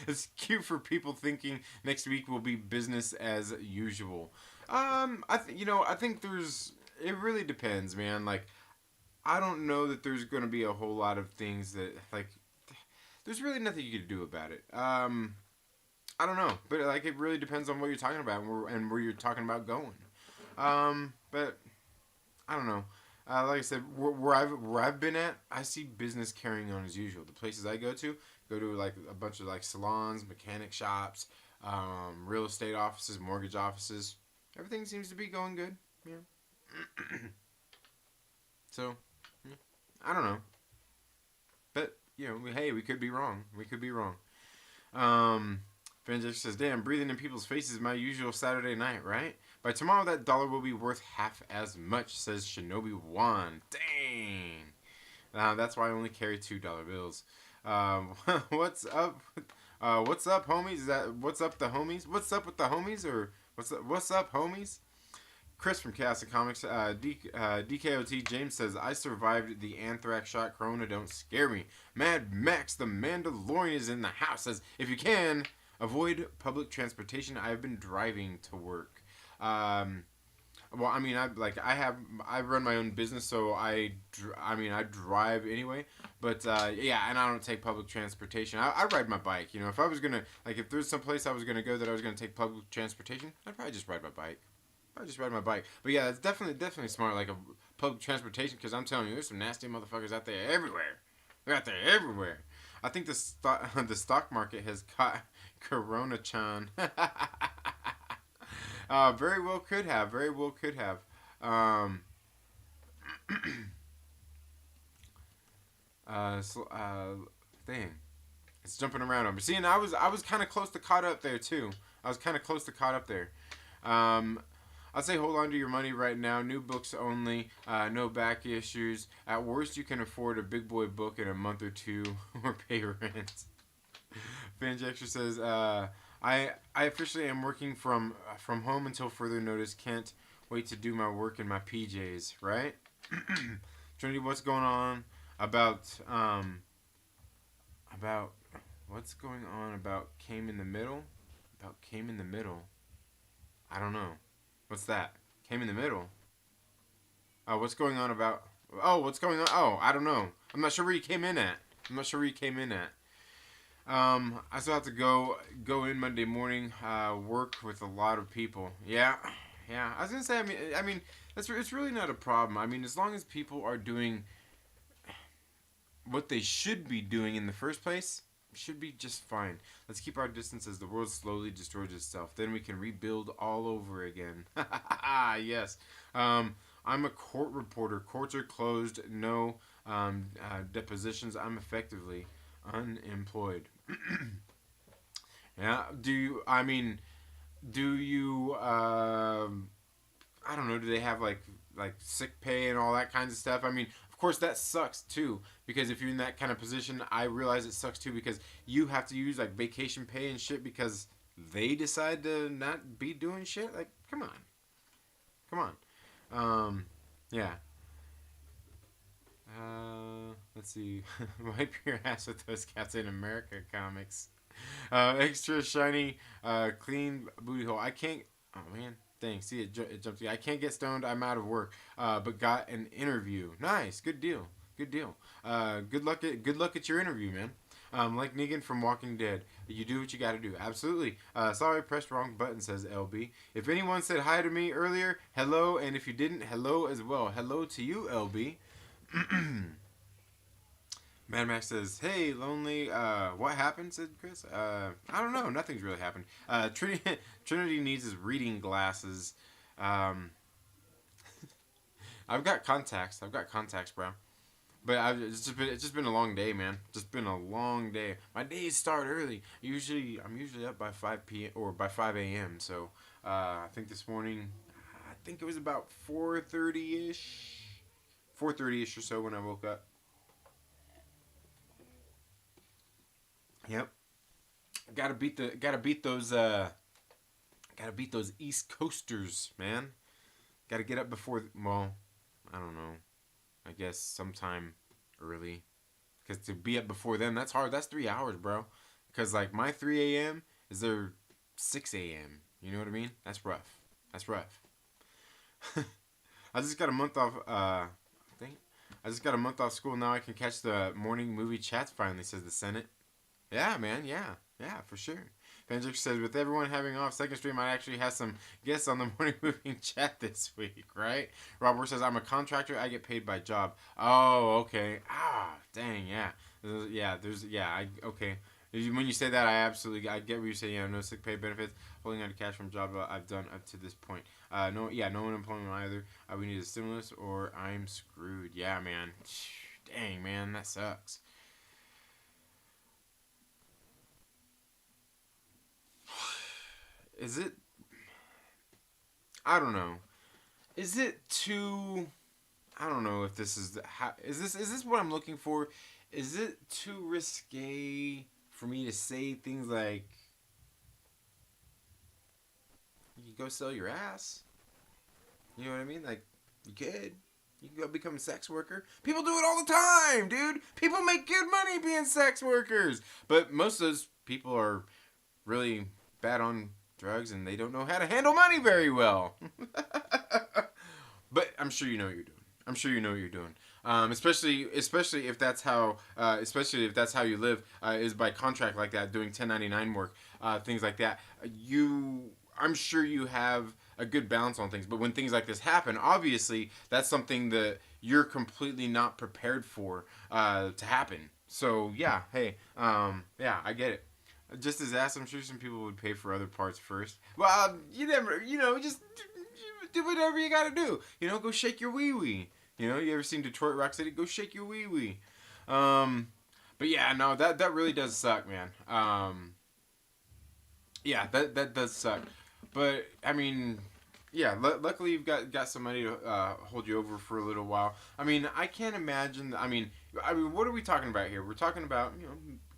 It's cute for people thinking next week will be business as usual. I think it really depends, man. Like, I don't know that there's going to be a whole lot of things that, like, there's really nothing you can do about it. I don't know, but like, it really depends on what you're talking about and where you're talking about going. But I don't know. Like I said, where I've been at, I see business carrying on as usual. The places I go to like a bunch of like salons, mechanic shops, real estate offices, mortgage offices. Everything seems to be going good. Yeah. So, I don't know. But, you know, hey, we could be wrong. Benjamin says, damn, breathing in people's faces is my usual Saturday night, right? By tomorrow, that dollar will be worth half as much, says Shinobi Juan. Dang. That's why I only carry $2 bills. What's up? What's up, homies? Is that what's up, the homies? What's up with the homies? Or what's up, homies? Chris from Chaos of Comics, DKOT James says, I survived the anthrax shot. Corona don't scare me. Mad Max, the Mandalorian, is in the house. Says, if you can, avoid public transportation. I've been driving to work. Well, I mean, I run my own business, so I drive anyway. But yeah, and I don't take public transportation. I ride my bike. You know, if I was gonna, like, if there's some place I was gonna go that I was gonna take public transportation, I'd probably just ride my bike. But yeah, it's definitely smart, like, a public transportation, because I'm telling you, there's some nasty motherfuckers out there everywhere. They're out there everywhere. I think the stock market has caught Corona-chan. Very well could have. Dang. It's jumping around on me. See, and I was kind of close to caught up there, too. I'd say hold on to your money right now. New books only. No back issues. At worst, you can afford a big boy book in a month or two or pay rent. Fanjextra says, I officially am working from home until further notice. Can't wait to do my work in my PJs, right? Trinity, what's going on about what's going on about came in the middle? About came in the middle. I don't know. What's that? Came in the middle. Oh, what's going on about? Oh, what's going on? Oh, I don't know. I'm not sure where you came in at. I'm not sure where you came in at. I still have to go in Monday morning. Work with a lot of people. Yeah, yeah. I was gonna say. I mean, it's really not a problem. I mean, as long as people are doing what they should be doing in the first place, should be just fine. Let's keep our distance as the world slowly destroys itself. Then we can rebuild all over again. Yes. I'm a court reporter. Courts are closed. No depositions. I'm effectively unemployed. Yeah. Do you? I mean, do you? I don't know. Do they have like sick pay and all that kinds of stuff? I mean, of course that sucks too, because if you're in that kind of position, I realize it sucks too, because you have to use like vacation pay and shit because they decide to not be doing shit. Like, come on, come on. Yeah. Let's see. Wipe your ass with those Captain America comics. Extra shiny, clean booty hole. I can't. Oh man, dang. See it jumped. I can't get stoned. I'm out of work. But got an interview. Nice. Good deal. Good deal. Good luck at your interview, man. Like Negan from Walking Dead. You do what you gotta do. Absolutely. Sorry, pressed wrong button, says LB. If anyone said hi to me earlier, hello. And if you didn't, hello as well. Hello to you, LB. Mad Max says, "Hey, lonely. What happened?" said Chris. I don't know. Nothing's really happened. Trinity needs his reading glasses. I've got contacts. Bro. But it's just been a long day, man. Just been a long day. My days start early. I'm usually up by 5 p.m. or by 5 a.m. So I think this morning, I think it was about 4:30ish. 4:30ish or so when I woke up. Yep. Gotta beat those East Coasters, man. Gotta get up before. Well, I don't know. I guess sometime early. Because to be up before them, that's hard. That's 3 hours, bro. Because, like, my 3 a.m. is their 6 a.m. You know what I mean? That's rough. That's rough. I just got a month off, I just got a month off school. Now I can catch the morning movie chats finally, says the Senate. Yeah, man. Yeah. Yeah, for sure. Fendrick says, with everyone having off, Second Stream might actually have some guests on the morning moving chat this week, right? Robert says, I'm a contractor. I get paid by job. Oh, okay. Ah, dang, yeah. Okay. When you say that, I get what you say. Yeah, no sick pay benefits. Holding on to cash from job I've done up to this point. No unemployment either. We need a stimulus or I'm screwed. Yeah, man. Dang, man, that sucks. Is it? I don't know. Is it too? I don't know if this is is this what I'm looking for? Is it too risque for me to say things like, "You go sell your ass"? You know what I mean? Like, you could. You can go become a sex worker. People do it all the time, dude. People make good money being sex workers, but most of those people are really bad on drugs and they don't know how to handle money very well. But I'm sure you know what you're doing. Especially if that's how you live, is by contract like that, doing 1099 work, things like that. I'm sure you have a good balance on things. But when things like this happen, obviously that's something that you're completely not prepared for to happen. So yeah, hey, yeah, I get it. Just as ass, I'm sure some people would pay for other parts first. Well, you never, just do whatever you gotta do. Go shake your wee wee. You ever seen Detroit Rock City? Go shake your wee wee. But yeah, no, that really does suck, man. Yeah, that does suck. But I mean, yeah, luckily you've got somebody to hold you over for a little while. I mean, I can't imagine. I mean, what are we talking about here? We're talking about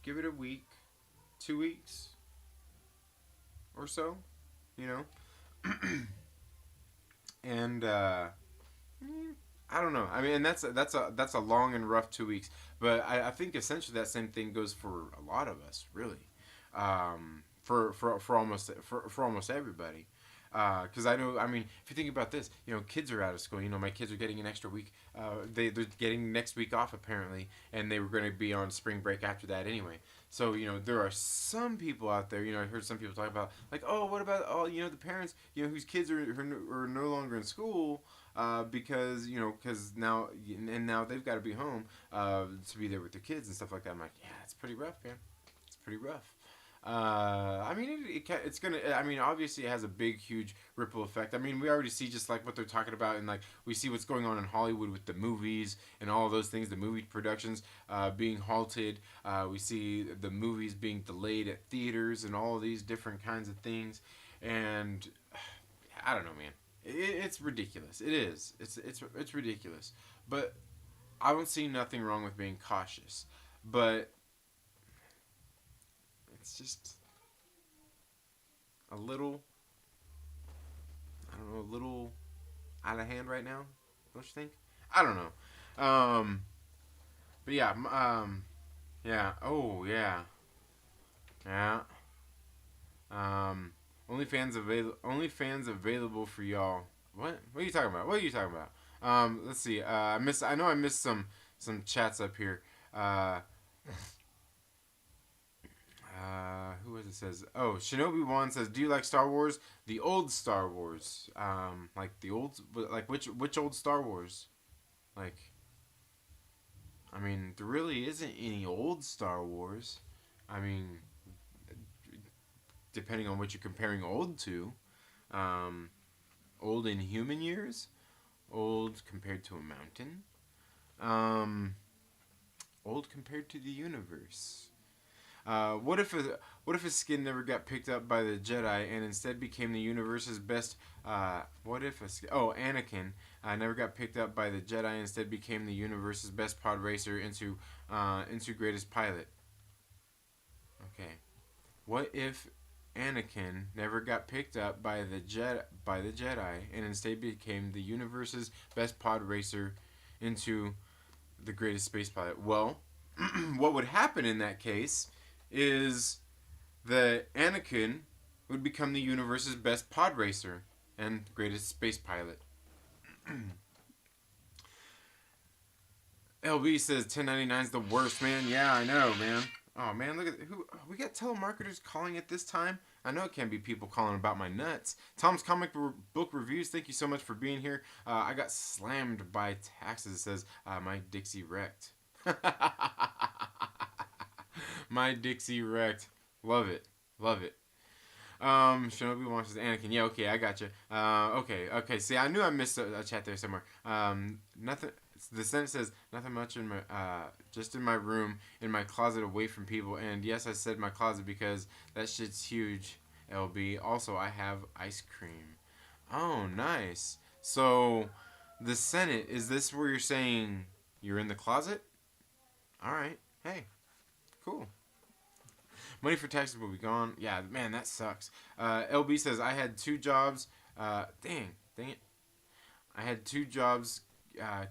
give it a week. 2 weeks or so, and I don't know. I mean, that's a long and rough 2 weeks. But I think essentially that same thing goes for a lot of us, really. for almost everybody. Because I know, I mean, if you think about this, kids are out of school. My kids are getting an extra week. They're getting next week off apparently, and they were going to be on spring break after that anyway. So there are some people out there. I heard some people talk about like, oh, what about all the parents whose kids are no longer in school because because now they've got to be home to be there with their kids and stuff like that. I'm like, yeah, it's pretty rough, man. It's pretty rough. I mean, it's gonna. I mean, obviously, it has a big, huge ripple effect. I mean, we already see just like what they're talking about, and like we see what's going on in Hollywood with the movies and all of those things. The movie productions being halted. We see the movies being delayed at theaters and all of these different kinds of things. And I don't know, man. It's ridiculous. It is. It's ridiculous. But I don't see nothing wrong with being cautious. But it's just a little, I don't know, a little out of hand right now. Don't you think? I don't know. But yeah, yeah. Oh yeah, yeah. OnlyFans available for y'all. What? What are you talking about? What are you talking about? Let's see. I know I missed some chats up here. Who was it says? Oh, Shinobi One says, "Do you like Star Wars? The old Star Wars, like the old, like which old Star Wars? Like, I mean, there really isn't any old Star Wars. I mean, depending on what you're comparing old to, old in human years, old compared to a mountain, old compared to the universe." What if a skin never got picked up by the Jedi and instead became the universe's best? Anakin never got picked up by the Jedi and instead became the universe's best pod racer into greatest pilot. Okay, what if Anakin never got picked up by the Jedi and instead became the universe's best pod racer into the greatest space pilot? Well, what would happen in that case is that Anakin would become the universe's best pod racer and greatest space pilot. LB says 1099 is the worst, man. Yeah, I know, man. Oh man, look at who we got. Telemarketers calling at this time. I know it can't be people calling about my nuts. Tom's comic book reviews. Thank you so much for being here. I got slammed by taxes. It says my Dixie wrecked. My Dixie wrecked. Love it. Love it. Shinobi wants says Anakin. Yeah, okay, I got you. Okay. See, I knew I missed a chat there somewhere. Nothing. The sentence says nothing much in my just in my room, in my closet, away from people. And yes, I said my closet because that shit's huge. LB. Also, I have ice cream. Oh, nice. So, the Senate, is this where you're saying you're in the closet? All right. Hey, cool. Money for taxes will be gone. Yeah, man, that sucks. LB says, I had 2 jobs. Dang it. I had 2 jobs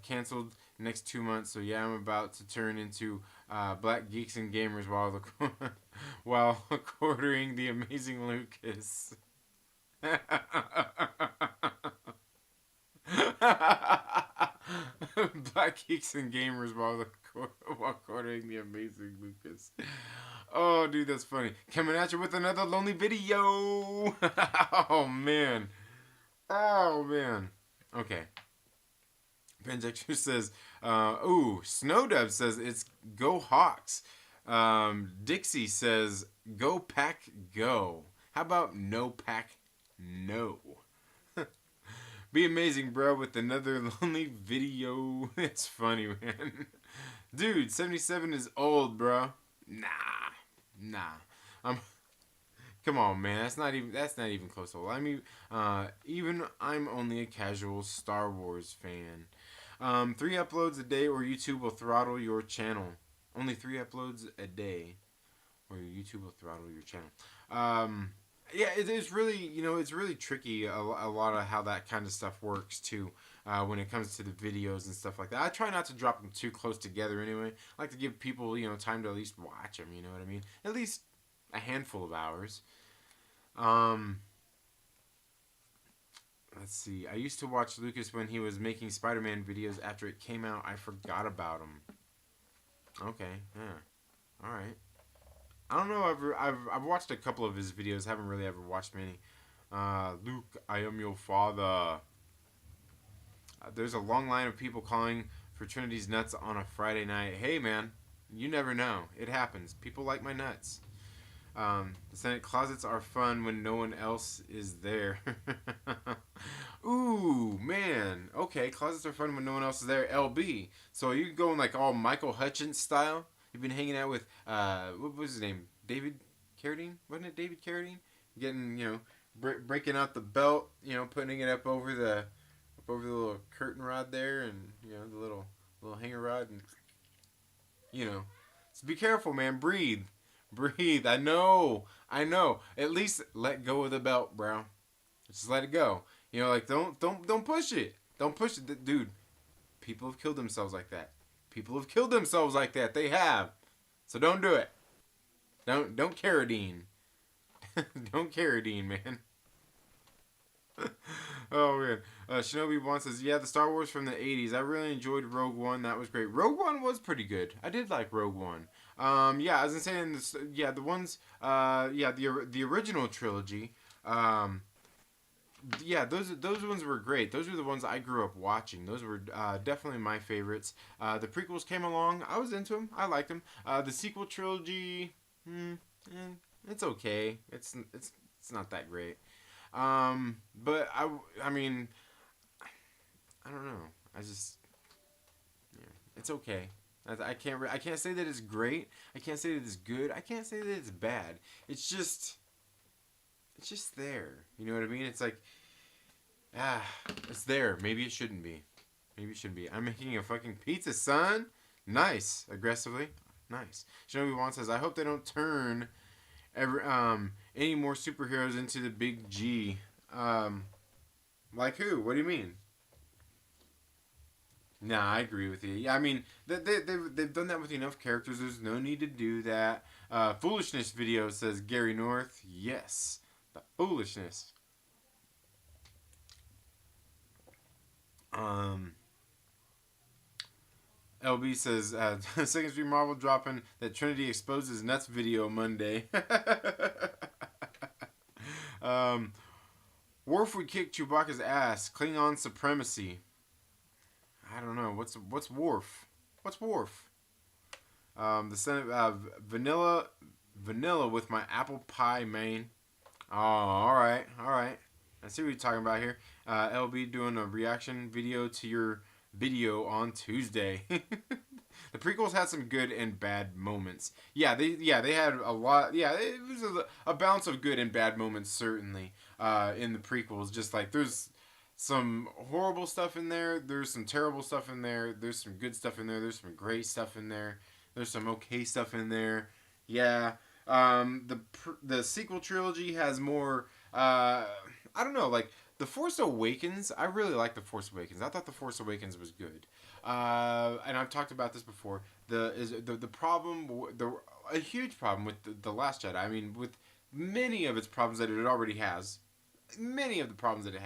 canceled next 2 months. So yeah, I'm about to turn into Black Geeks and Gamers while quartering the amazing Lucas. Black Geeks and Gamers while quartering the amazing Lucas. Oh, dude, that's funny. Coming at you with another lonely video. Oh, man. Okay. Benjexter says, Snowdub says it's go Hawks. Dixie says, go pack go. How about no pack no? Be amazing, bro, with another lonely video. It's funny, man. Dude, 77 is old, bro. Nah. Come on, man. That's not even close to old. I mean, even I'm only a casual Star Wars fan. 3 uploads a day, or YouTube will throttle your channel. Only 3 uploads a day, or YouTube will throttle your channel. Yeah, it's really, it's really tricky, a lot of how that kind of stuff works, too, when it comes to the videos and stuff like that. I try not to drop them too close together anyway. I like to give people, time to at least watch them, you know what I mean? At least a handful of hours. Um, let's see. I used to watch Lucas when he was making Spider-Man videos. After it came out, I forgot about him. Okay, yeah, all right. I don't know. I've watched a couple of his videos. Haven't really ever watched many. Luke, I am your father. There's a long line of people calling for Trinity's nuts on a Friday night. Hey, man, you never know. It happens. People like my nuts. The Senate closets are fun when no one else is there. Ooh, man. Okay, closets are fun when no one else is there. LB. So are you going like all Michael Hutchins style? You've been hanging out with, what was his name? David Carradine? Wasn't it David Carradine? Getting, breaking out the belt, putting it up over the little curtain rod there, and the little hanger rod, and so be careful, man. Breathe. I know. At least let go of the belt, bro. Just let it go. Like don't push it. Don't push it, dude. People have killed themselves like that. They have. So don't do it. Don't Carradine. Don't Carradine, man. Oh man, Shinobi One says, "Yeah, the Star Wars from the '80s. I really enjoyed Rogue One. That was great. Rogue One was pretty good. I did like Rogue One. Yeah, as I'm saying, this, yeah, the ones, yeah, the original trilogy. Yeah, those ones were great. Those were the ones I grew up watching. Those were definitely my favorites. The prequels came along. I was into them. I liked them. The sequel trilogy, it's okay. It's not that great. But I mean, I don't know. I just, yeah, it's okay. I can't say that it's great. I can't say that it's good. I can't say that it's bad. It's just there. You know what I mean? It's like, it's there. Maybe it shouldn't be. I'm making a fucking pizza, son. Nice. Aggressively. Nice. Shinobi Wan says, I hope they don't turn any more superheroes into the big G. Like who? What do you mean? Nah, I agree with you. Yeah, I mean, they've done that with enough characters. There's no need to do that. Foolishness video, says Gary North. Yes. The foolishness. LB says, Second Street Marvel dropping that Trinity exposes nuts video Monday. Worf would kick Chewbacca's ass. Klingon supremacy. I don't know. What's Worf? What's Worf? The Senate, vanilla with my apple pie, man. Oh, all right. I see what you're talking about here. LB doing a reaction video to your video on Tuesday. The prequels had some good and bad moments. Yeah, they had a lot. Yeah, it was a balance of good and bad moments, certainly, in the prequels. Just like there's some horrible stuff in there. There's some terrible stuff in there. There's some good stuff in there. There's some great stuff in there. There's some okay stuff in there. Yeah. The sequel trilogy has more. I don't know, like The Force Awakens. I really like The Force Awakens. I thought The Force Awakens was good. And I've talked about this before. The problem, a huge problem with the Last Jedi. I mean, with many of its problems that it already has. Many of the problems that it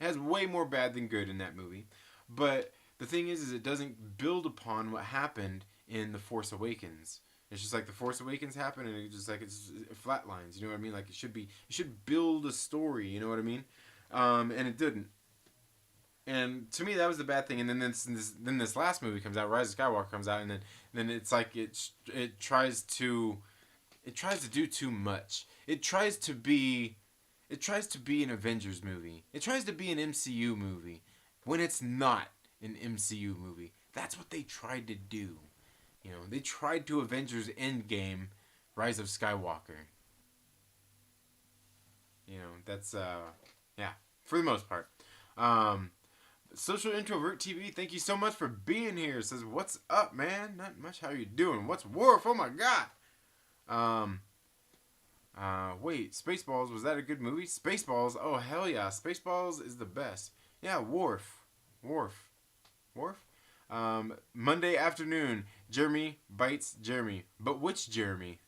has way more bad than good in that movie. But the thing is it doesn't build upon what happened in The Force Awakens. It's just like The Force Awakens happened, and it's just like it flatlines. You know what I mean? Like it should build a story. You know what I mean? And it didn't. And to me, that was the bad thing. And then this last movie comes out, Rise of Skywalker comes out, and then it's like it tries to do too much. It tries to be an Avengers movie. It tries to be an MCU movie when it's not an MCU movie. That's what they tried to do. You know, they tried to Avengers Endgame, Rise of Skywalker. You know, that's yeah, for the most part. Social Introvert TV, thank you so much for being here. It says, what's up, man? Not much. How you doing? What's Worf? Oh my god. Wait, Spaceballs, was that a good movie? Spaceballs, oh hell yeah, Spaceballs is the best. Yeah, Worf. Monday afternoon, Jeremy bites Jeremy. But which Jeremy?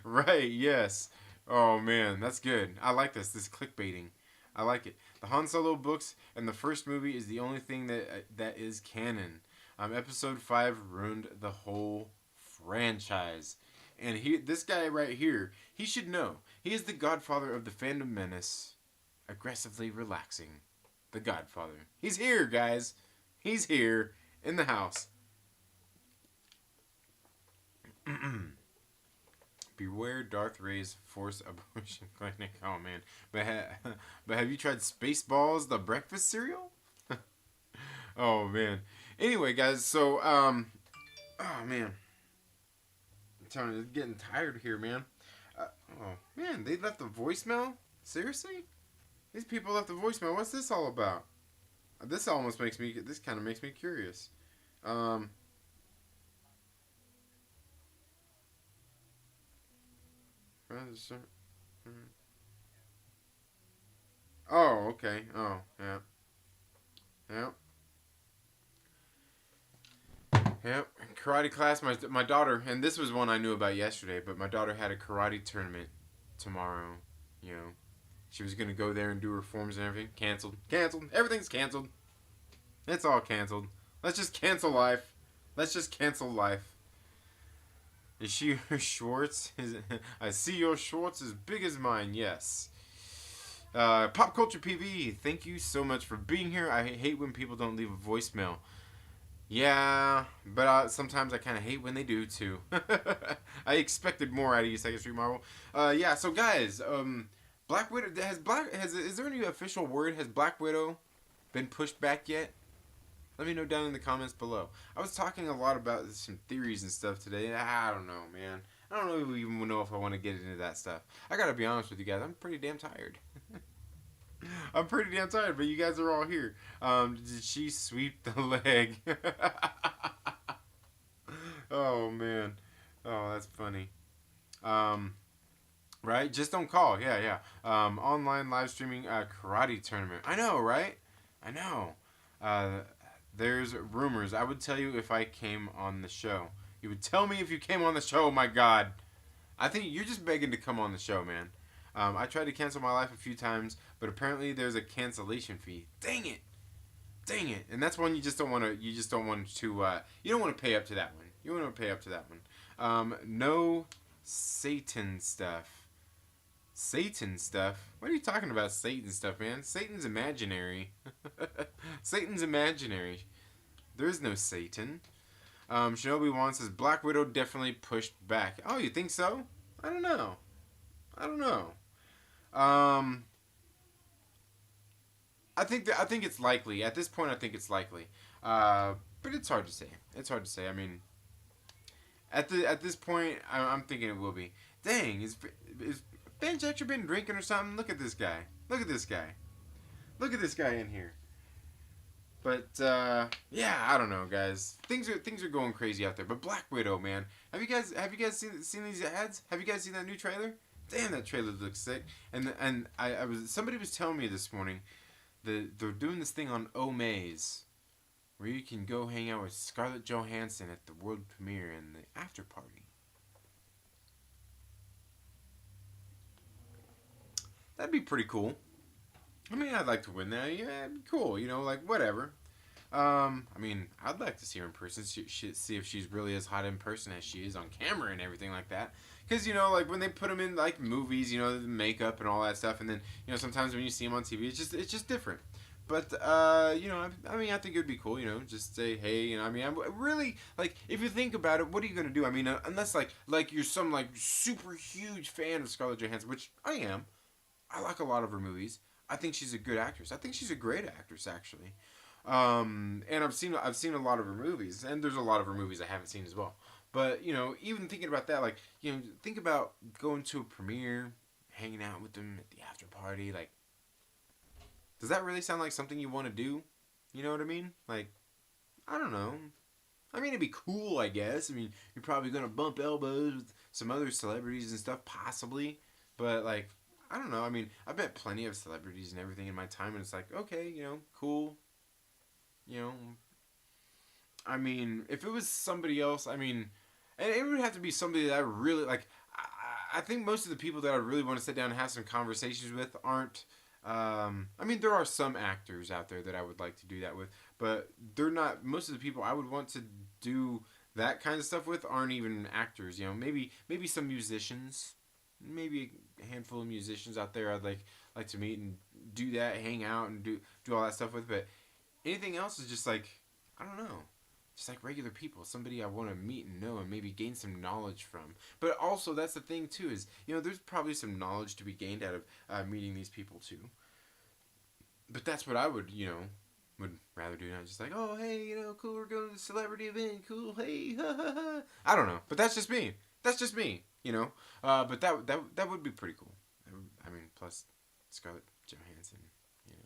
Right, yes. Oh man, that's good. I like this. This clickbaiting. I like it. The Han Solo books and the first movie is the only thing that is canon. Episode 5 ruined the whole franchise. And this guy right here, he should know. He is the godfather of the fandom menace, aggressively relaxing. The Godfather. He's here, guys. He's here in the house. Beware Darth Ray's Force Abortion Clinic. Oh man, but have you tried Spaceballs, the breakfast cereal? Oh man. Anyway, guys. So oh man, I'm telling you, it's getting tired here, man. Oh man, they left a voicemail. Seriously? These people left a voicemail. What's this all about? This almost makes me. This kind of makes me curious. Um. Oh, okay. Oh, yeah. Yep. Yep. Karate class. My daughter, and this was one I knew about yesterday, but my daughter had a karate tournament tomorrow. You know, she was gonna go there and do her forms and everything. Canceled. Canceled. Everything's canceled. It's all canceled. Let's just cancel life. Let's just cancel life. Is she your Schwartz? I see your Schwartz as big as mine. Yes. Pop Culture PV, thank you so much for being here. I hate when people don't leave a voicemail. Yeah, but sometimes I kind of hate when they do too. I expected more out of you, Second Street Marvel. Yeah. So guys, Black Widow is there any official word? Has Black Widow been pushed back yet? Let me know down in the comments below. I was talking a lot about some theories and stuff today. I don't know, man. I don't even know if I want to get into that stuff. I gotta be honest with you guys. I'm pretty damn tired. I'm pretty damn tired, but you guys are all here. Did she sweep the leg? Oh, man. Oh, that's funny. Right? Just don't call. Yeah, yeah. Online live streaming karate tournament. I know, right? I know. There's rumors. I would tell you if I came on the show. You would tell me if you came on the show. Oh my God. I think you're just begging to come on the show, man. I tried to cancel my life a few times, but apparently there's a cancellation fee. Dang it. Dang it. And that's one you just don't want to, you don't want to pay up to that one. You don't want to pay up to that one. No Satan stuff. Satan stuff? What are you talking about, Satan stuff, man? Satan's imaginary. Satan's imaginary. There is no Satan. Shinobi Wan says Black Widow definitely pushed back. Oh, you think so? I don't know. I don't know. I think it's likely. At this point, I think it's likely. But it's hard to say. It's hard to say. I mean, at this point, I'm thinking it will be. Dang, is Benj actually been drinking or something? Look at this guy. Look at this guy. Look at this guy in here. But yeah, I don't know, guys. Things are going crazy out there. But Black Widow, man, have you guys seen these ads? Have you guys seen that new trailer? Damn, that trailer looks sick. And somebody was telling me this morning that they're doing this thing on Omaze, where you can go hang out with Scarlett Johansson at the world premiere and the after party. That'd be pretty cool. I mean, I'd like to win that. Yeah, it'd be cool. You know, like whatever. I mean, I'd like to see her in person. See if she's really as hot in person as she is on camera and everything like that. Because, you know, like when they put them in like movies, you know, the makeup and all that stuff, and then, you know, sometimes when you see them on TV, it's just different. But you know, I mean, I think it would be cool, you know, just say, hey, you know, I mean, I'm really like, if you think about it, what are you gonna do? I mean, unless like you're some like super huge fan of Scarlett Johansson, which I am. I like a lot of her movies. I think she's a good actress. I think she's a great actress, actually. And I've seen a lot of her movies, and there's a lot of her movies I haven't seen as well. But you know, even thinking about that, like, you know, think about going to a premiere, hanging out with them at the after party. Like, does that really sound like something you want to do? You know what I mean? Like, I don't know. I mean, it'd be cool, I guess. I mean, you're probably gonna bump elbows with some other celebrities and stuff, possibly. But like, I don't know. I mean, I've met plenty of celebrities and everything in my time, and it's like, okay, you know, cool. You know, I mean, if it was somebody else, I mean, and it would have to be somebody that I really like. I think most of the people that I really want to sit down and have some conversations with aren't. I mean, there are some actors out there that I would like to do that with, but they're not. Most of the people I would want to do that kind of stuff with aren't even actors. You know, maybe some musicians, maybe a handful of musicians out there I'd like to meet and do that, hang out and do all that stuff with. But anything else is just like, I don't know. Just like regular people, somebody I want to meet and know and maybe gain some knowledge from. But also, that's the thing too, is, you know, there's probably some knowledge to be gained out of meeting these people too. But that's what I would, you know, would rather do. Not just like, oh, hey, you know, cool, we're going to the celebrity event, cool, hey, ha ha ha. I don't know, but that's just me. That's just me, you know. But that would be pretty cool. I mean, plus Scarlett Johansson, you know.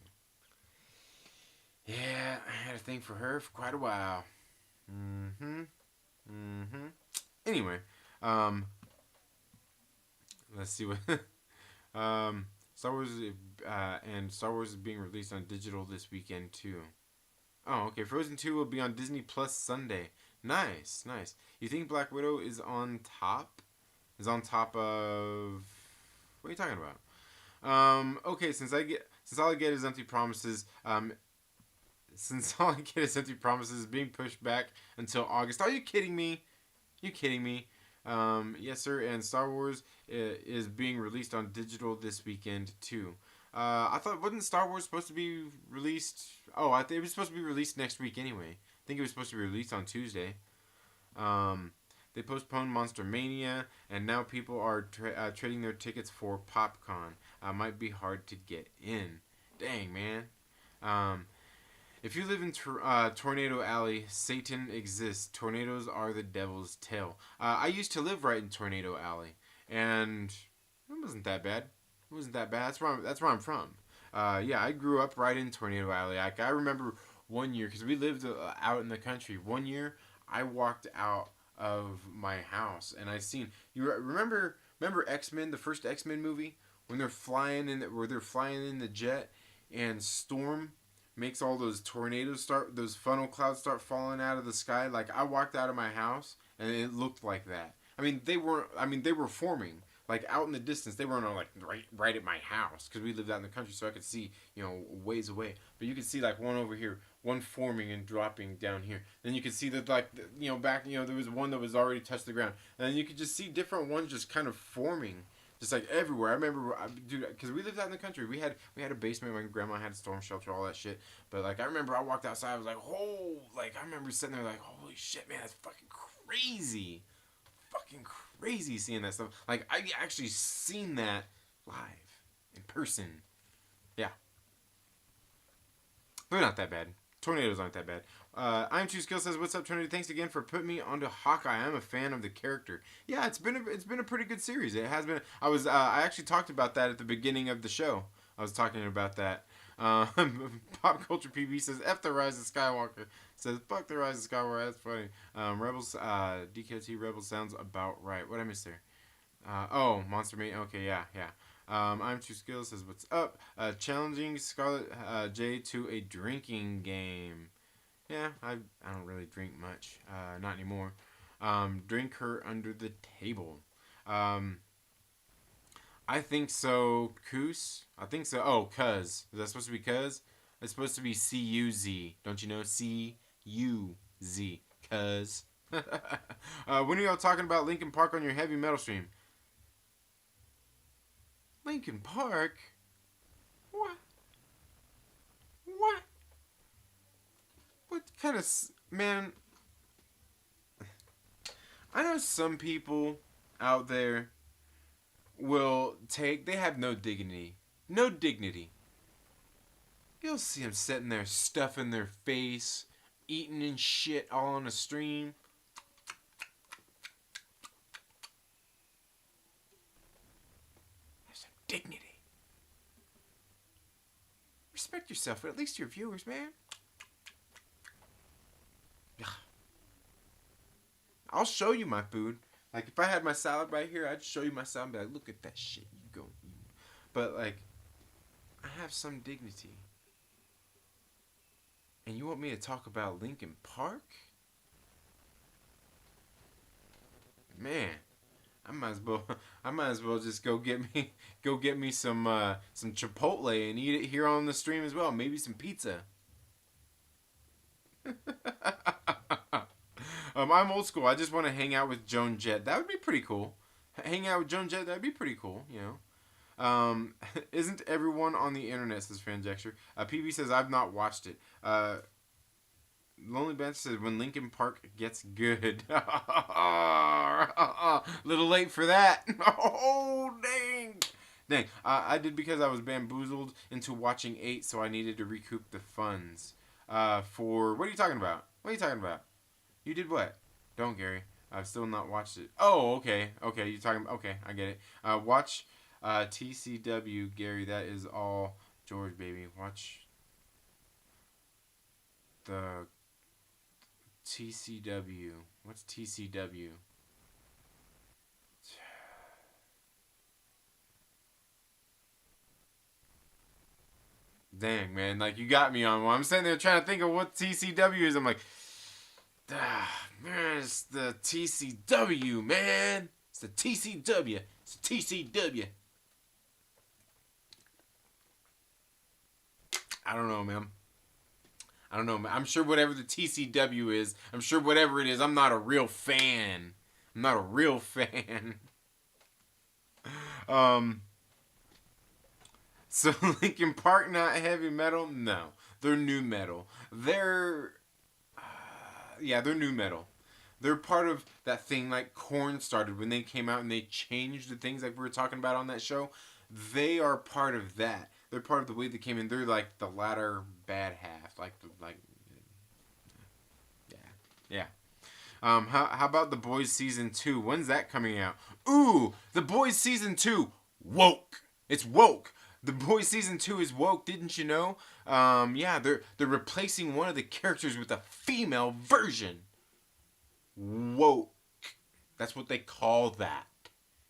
Yeah, I had a thing for her for quite a while. Anyway, let's see what. Star Wars and Star Wars is being released on digital this weekend too. Oh, okay. Frozen 2 will be on Disney Plus Sunday. Nice, nice. You think Black Widow is on top? Is on top of? What are you talking about? Okay. Since all I get is empty promises. Since all I get is empty promises being pushed back until August. Are you kidding me? You kidding me? Yes, sir. And Star Wars is being released on digital this weekend too. I thought, wasn't Star Wars supposed to be released? Oh, I think it was supposed to be released next week anyway. I think it was supposed to be released on Tuesday. They postponed Monster Mania, and now people are trading their tickets for popcorn. Might be hard to get in. Dang, man. If you live in Tornado Alley, Satan exists. Tornadoes are the devil's tail. I used to live right in Tornado Alley, and it wasn't that bad. It wasn't that bad. That's where I'm from. Yeah, I grew up right in Tornado Alley. I remember one year, because we lived out in the country. One year, I walked out of my house, and I seen. You remember X-Men, the first X-Men movie, when they're flying in the jet, and Storm makes all those those funnel clouds start falling out of the sky. Like, I walked out of my house and it looked like that. I mean, they were forming, like, out in the distance. They weren't like right at my house, because we lived out in the country, so I could see, you know, ways away. But you could see, like, one over here, one forming and dropping down here. Then you could see that, like, you know, back, you know, there was one that was already touched the ground. And then you could just see different ones just kind of forming. Just like everywhere. I remember, dude, because we lived out in the country. We had a basement. My grandma had a storm shelter, all that shit. But, like, I remember I walked outside. I was like, oh, like, I remember sitting there like, holy shit, man, that's fucking crazy. Fucking crazy seeing that stuff. Like, I actually seen that live, in person. Yeah. They're not that bad. Tornadoes aren't that bad. I'm True Skill says, "What's up, Trinity? Thanks again for putting me onto Hawkeye. I'm a fan of the character. Yeah, it's been a pretty good series. It has been. I actually talked about that at the beginning of the show. I was talking about that. Pop Culture PB says, "F the Rise of Skywalker." Says, "Fuck the Rise of Skywalker." That's funny. Rebels. DKT Rebels sounds about right. What I missed there? Oh, Monster Mate. Okay, yeah. I'm True Skill says, "What's up? Challenging Scarlet J to a drinking game." Yeah, I don't really drink much. Not anymore. Drink her under the table. I think so, Coos. I think so. Oh, cuz. Is that supposed to be cuz? It's supposed to be C-U-Z. Don't you know? C-U-Z. Cuz. When are y'all talking about Linkin Park on your heavy metal stream? Linkin Park? What? What? What kind of... Man... I know some people out there they have no dignity. No dignity. You'll see them sitting there stuffing their face, eating and shit all on a stream. Have some dignity. Respect yourself, but at least your viewers, man. I'll show you my food. Like, if I had my salad right here, I'd show you my salad and be like, look at that shit, you go eat. But, like, I have some dignity. And you want me to talk about Linkin Park? Man, I might as well. I might as well just go get me some Chipotle and eat it here on the stream as well. Maybe some pizza. I'm old school. I just want to hang out with Joan Jett. That would be pretty cool. Hang out with Joan Jett. That'd be pretty cool. You know. Isn't everyone on the internet, says Fanjecture. PB says I've not watched it. Lonely Bench says when Linkin Park gets good. Little late for that. Oh dang. Dang. I did because I was bamboozled into watching 8, so I needed to recoup the funds. For what are you talking about? What are you talking about? You did what? Don't, Gary. I've still not watched it. Oh, okay. Okay, you're talking. Okay, I get it. Watch TCW, Gary. That is all George, baby. Watch the TCW. What's TCW? Dang, man. Like, you got me on one. I'm sitting there trying to think of what TCW is. I'm like, man, it's the TCW, man. It's the TCW. It's the TCW. I don't know, man. I don't know, man. I'm sure whatever the TCW is, I'm sure whatever it is, I'm not a real fan. I'm not a real fan. So Linkin Park not heavy metal? No. They're new metal. They're they're new metal. They're part of that thing like Korn started when they came out and they changed the things like we were talking about on that show. They are part of that. They're part of the way they came in. They're like the latter bad half. Yeah. How about The Boys Season 2? When's that coming out? Ooh, The Boys Season 2. Woke. It's woke. The Boys Season 2 is woke, didn't you know? They're replacing one of the characters with a female version. Woke. That's what they call that.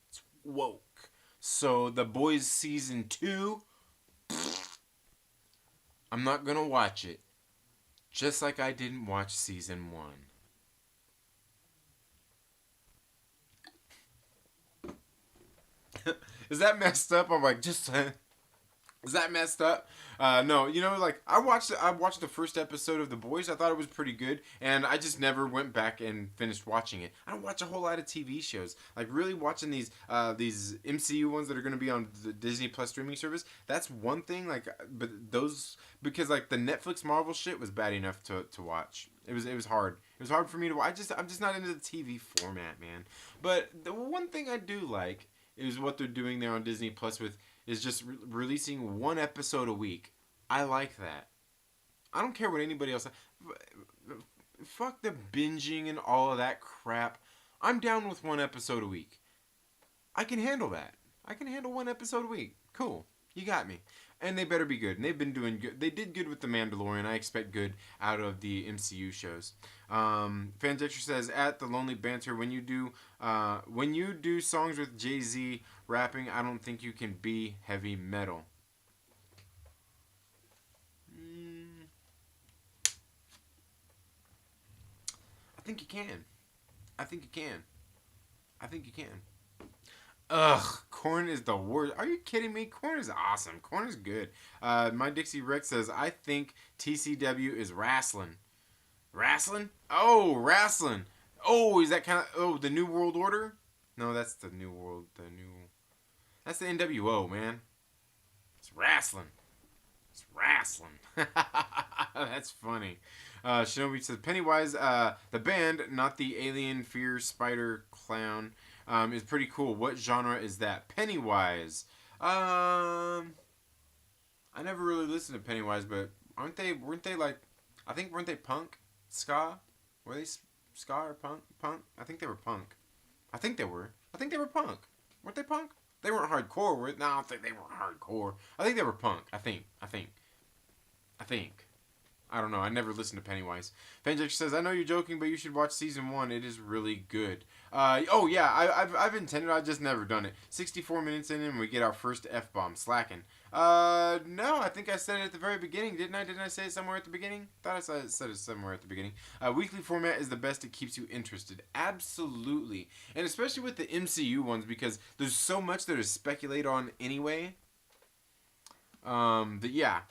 It's woke. So, The Boys Season 2, I'm not gonna watch it. Just like I didn't watch Season 1. Is that messed up? I'm like, just... Is that messed up? No, you know, like I watched the first episode of The Boys. I thought it was pretty good, and I just never went back and finished watching it. I don't watch a whole lot of TV shows. Like really watching these MCU ones that are going to be on the Disney Plus streaming service. That's one thing. Like, but those because like the Netflix Marvel shit was bad enough to watch. It was hard. It was hard for me to watch. I'm just not into the TV format, man. But the one thing I do like is what they're doing there on Disney Plus is just releasing one episode a week. I like that. I don't care what anybody else... Fuck the binging and all of that crap. I'm down with one episode a week. I can handle that. I can handle one episode a week. Cool. You got me. And they better be good. And they've been doing good. They did good with The Mandalorian. I expect good out of the MCU shows. Fanjecture says, at the Lonely Banter, when you do songs with Jay-Z rapping, I don't think you can be heavy metal. I think you can. I think you can. I think you can. Ugh, Korn is the worst. Are you kidding me? Korn is awesome. Korn is good. My Dixie Rex says, I think TCW is wrestling. Wrestling? Oh, wrestling. Oh, is that kind of... Oh, the New World Order? No, that's the New World... That's the NWO, man. It's wrestling. It's wrestling. That's funny. Shinobi says, Pennywise, the band, not the alien fear spider clown, is pretty cool. What genre is that? Pennywise. I never really listened to Pennywise, but weren't they like, I think, weren't they punk? Ska? Were they ska or punk? Punk? I think they were punk. I think they were punk. Weren't they punk? They weren't hardcore, were they? No, I don't think they were hardcore. I think they were punk. I think. I don't know. I never listened to Pennywise. Fanjek says, I know you're joking, but you should watch season 1. It is really good. Oh, yeah. I've intended. I've just never done it. 64 minutes in and we get our first F-bomb. Slacking. No. I think I said it at the very beginning. Didn't I? Didn't I say it somewhere at the beginning? Thought I said it somewhere at the beginning. Weekly format is the best. It keeps you interested. Absolutely. And especially with the MCU ones because there's so much that is speculated on anyway. Yeah.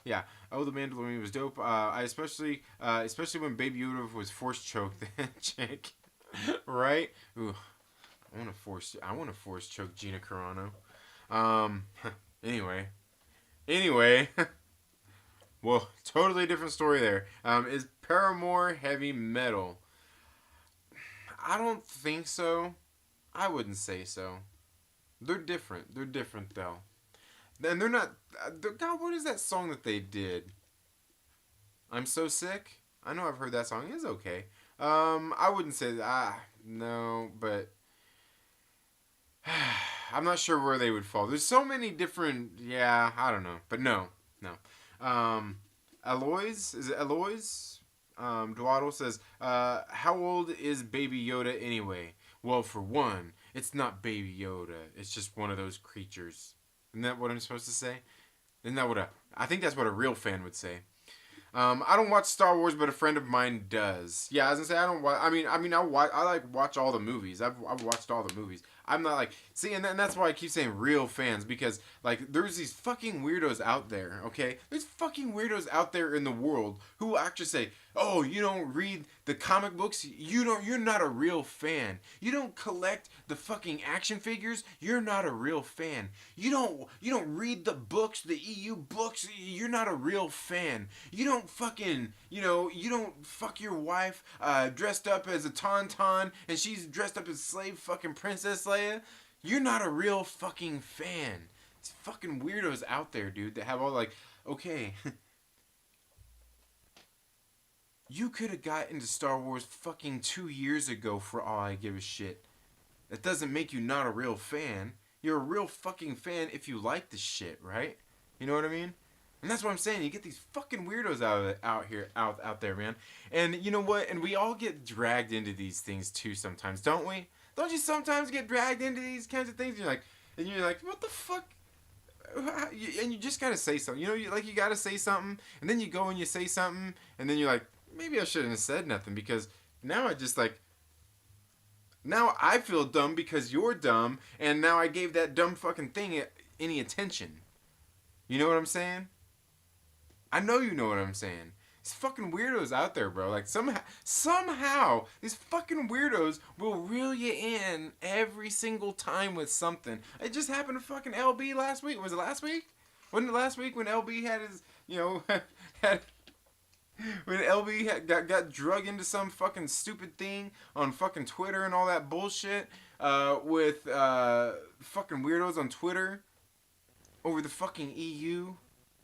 Oh, the Mandalorian was dope. I especially when Baby Yoda was force choked that chick, right? Ooh, I want to force choke Gina Carano. Anyway, well, totally different story there. Is Paramore heavy metal? I don't think so. I wouldn't say so. They're different. They're different though. And they're not. God, what is that song that they did? I'm So Sick. I know I've heard that song. It's okay. I wouldn't say that. No, but I'm not sure where they would fall. There's so many different. Yeah, I don't know, but no. Eloise, is it Eloise? Dwaddle says, how old is Baby Yoda anyway? Well, for one, it's not Baby Yoda. It's just one of those creatures. Isn't that what I'm supposed to say? Isn't that what I think that's what a real fan would say. I don't watch Star Wars, but a friend of mine does. Yeah, I was gonna say I don't watch. I watch all the movies. I've watched all the movies. I'm not like and that's why I keep saying real fans because like there's these fucking weirdos out there. Okay, there's fucking weirdos out there in the world who actually say, "Oh, you don't read the comic books. You're not a real fan. You don't collect the fucking action figures. You're not a real fan. You don't read the books, the EU books. You're not a real fan. You don't fucking you don't fuck your wife dressed up as a tauntaun and she's dressed up as slave fucking Princess Leia. You're not a real fucking fan. It's fucking weirdos out there, dude, that have all like, okay." You could have got into Star Wars fucking 2 years ago for all I give a shit. That doesn't make you not a real fan. You're a real fucking fan if you like the shit, right? You know what I mean? And that's what I'm saying. You get these fucking weirdos out there, man. And you know what? And we all get dragged into these things too sometimes, don't we? Don't you sometimes get dragged into these kinds of things? And you're like, what the fuck? And you just gotta say something. You gotta say something, and then you go and you say something, and then you're like, maybe I shouldn't have said nothing because now now I feel dumb because you're dumb, and now I gave that dumb fucking thing any attention. You know what I'm saying? I know you know what I'm saying. These fucking weirdos out there, bro. Like somehow these fucking weirdos will reel you in every single time with something. It just happened to fucking LB last week. Was it last week? Wasn't it last week when LB had his, when LB got drug into some fucking stupid thing on fucking Twitter and all that bullshit with fucking weirdos on Twitter over the fucking EU.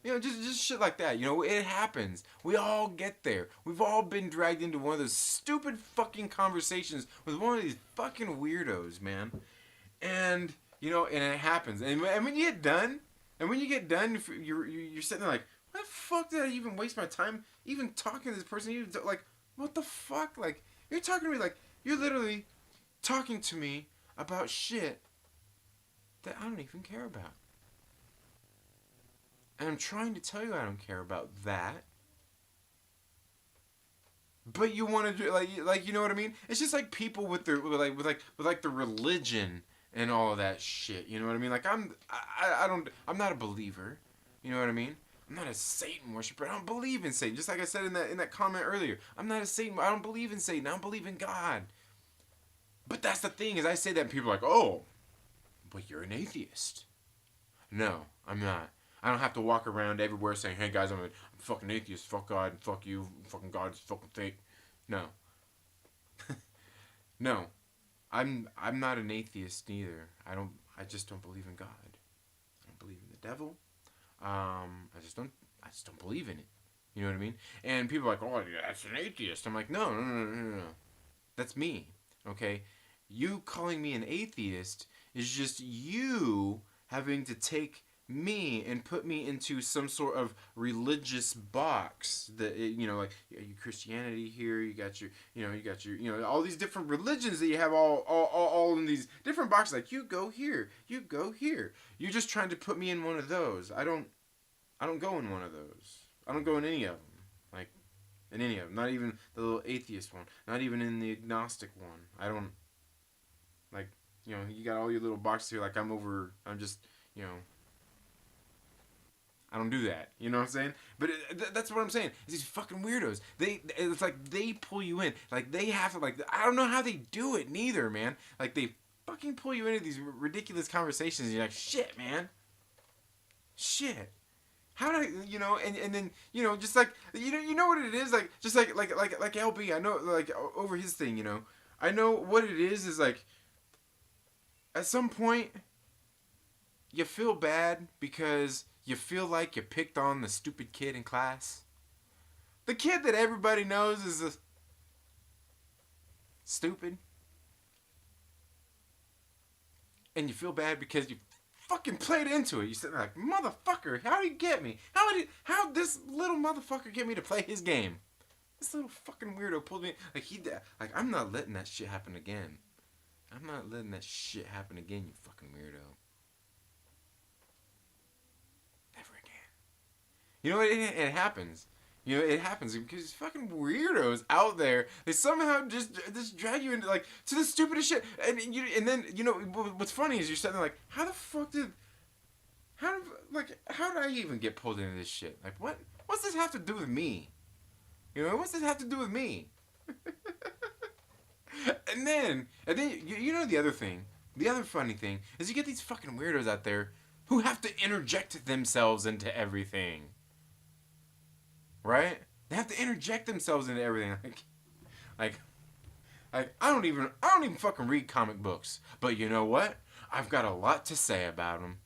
Just shit like that. It happens. We all get there. We've all been dragged into one of those stupid fucking conversations with one of these fucking weirdos, man. And, and it happens. And when you get done, you're sitting there like, why the fuck did I even waste my time even talking to this person? Like, what the fuck? Like, you're talking to me like, you're literally talking to me about shit that I don't even care about. And I'm trying to tell you I don't care about that. But you want to do like you know what I mean? It's just like people with the religion and all of that shit. You know what I mean? Like I'm not a believer. You know what I mean? I'm not a Satan worshiper. I don't believe in Satan. Just like I said in that comment earlier, I'm not a Satan. I don't believe in Satan. I don't believe in God. But that's the thing is I say that and people are like, oh, but you're an atheist. No, I'm not. I don't have to walk around everywhere saying, hey guys, I'm a fucking atheist, fuck God, fuck you, fucking God is fucking fake. No. No. I'm not an atheist neither. I just don't believe in God. I don't believe in the devil. I just don't believe in it. You know what I mean? And people are like, oh, yeah, that's an atheist. I'm like, no. That's me. Okay? You calling me an atheist is just you having to take me and put me into some sort of religious box that like you Christianity here, you got your all these different religions that you have all in these different boxes, like you go here, you go here. You're just trying to put me in one of those. I don't go in one of those. I don't go in any of them. Like in any of them, not even the little atheist one, not even in the agnostic one. I don't like, you got all your little boxes here, like I'm just, I don't do that. You know what I'm saying? But that's what I'm saying. It's these fucking weirdos. It's like they pull you in. Like they have to, like, I don't know how they do it neither, man. Like they fucking pull you into these ridiculous conversations and you're like, shit, man. Shit. How do I, and then, just like, you know what it is? Like, just like LB, I know, like, over his thing, I know what it is like, at some point, you feel bad because you feel like you picked on the stupid kid in class. The kid that everybody knows is stupid. And you feel bad because you fucking played into it. You said like, motherfucker, how did he get me? How this little motherfucker get me to play his game? This little fucking weirdo pulled me like I'm not letting that shit happen again. I'm not letting that shit happen again, you fucking weirdo. Never again. It happens. It happens because these fucking weirdos out there, they somehow just drag you into, like, to the stupidest shit. And then, what's funny is you're sitting there like, how did I even get pulled into this shit? Like, what's this have to do with me? What's this have to do with me? and then, the other funny thing is you get these fucking weirdos out there who have to interject themselves into everything. Right? They have to interject themselves into everything. Like I don't even fucking read comic books. But you know what? I've got a lot to say about them.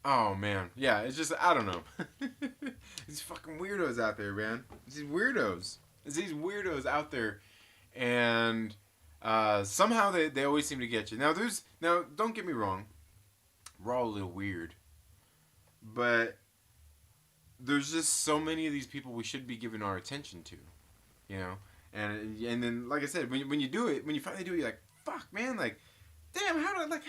Oh man, yeah. It's just, I don't know. These fucking weirdos out there, man. It's these weirdos out there, and somehow they always seem to get you. Now don't get me wrong. We're all a little weird, but there's just so many of these people we should be giving our attention to, and then, like I said, when you finally do it, you're like, fuck, man, like, damn, how did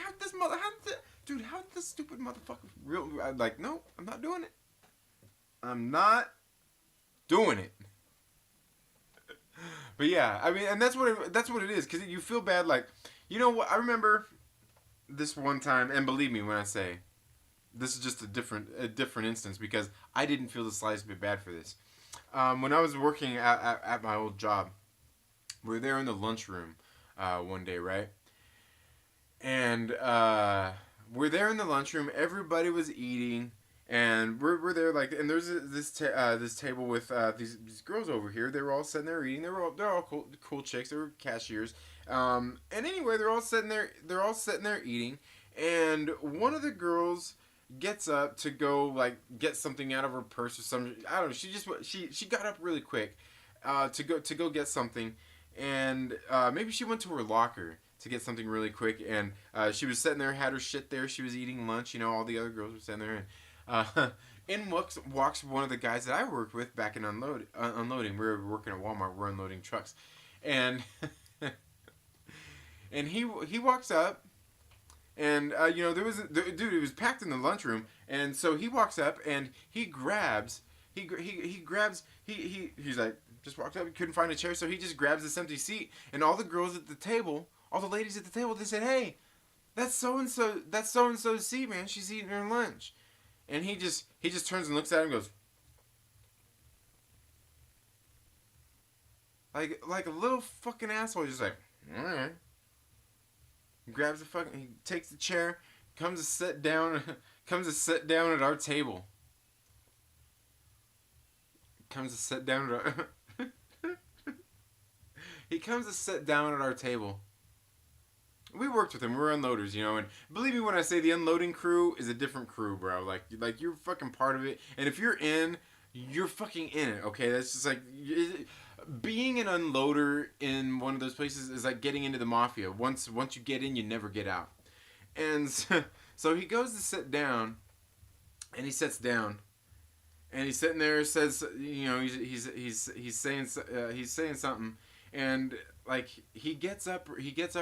this stupid motherfucker like, no, I'm not doing it. I'm not doing it. But yeah, I mean, and that's what it is, because you feel bad, like, what, I remember this one time, and believe me when I say this is just a different instance, because I didn't feel the slightest bit bad for this. When I was working at my old job, we were there in the lunchroom one day, right? And we're there in the lunchroom. Everybody was eating, and we're there, like, and there's this table with these girls over here. They were all sitting there eating. They're all cool chicks. They were cashiers. And anyway, they're all sitting there eating, and one of the girls gets up to go, like, get something out of her purse or something. I don't know. She got up really quick to go get something, and maybe she went to her locker to get something really quick, and she was sitting there, had her shit there. She was eating lunch. All the other girls were sitting there, and in walks one of the guys that I worked with back in unloading. We were working at Walmart. We're unloading trucks, and and he walks up, and it was packed in the lunchroom, and so he walks up and he's like, just walked up, he couldn't find a chair, so he just grabs this empty seat, and all the girls at the table, all the ladies at the table, they said, hey, that's so and so's seat, man, she's eating her lunch. And he just turns and looks at him and goes, like a little fucking asshole. He's just like, all right. He grabs he takes the chair, comes to sit down at our table. He comes to sit down at our table. We worked with him. We were unloaders, and believe me when I say the unloading crew is a different crew, bro. Like you're fucking part of it, and if you're fucking in it, okay? That's just like, being an unloader in one of those places is like getting into the mafia. Once you get in, you never get out. And so he goes to sit down, and he sits down, and he's sitting there. Says, he's saying something, and like he gets up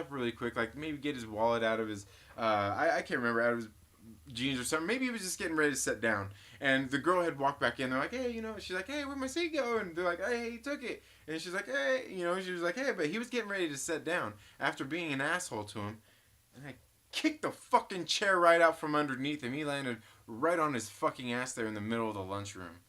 really quick, like maybe get his wallet out of his I can't remember, out of his jeans or something. Maybe he was just getting ready to sit down, and the girl had walked back in. They're like, hey, she's like, hey, where'd my seat go? And they're like, hey, he took it. And she's like, hey, she was like, hey, but he was getting ready to sit down after being an asshole to him, and I kicked the fucking chair right out from underneath him. He landed right on his fucking ass there in the middle of the lunchroom.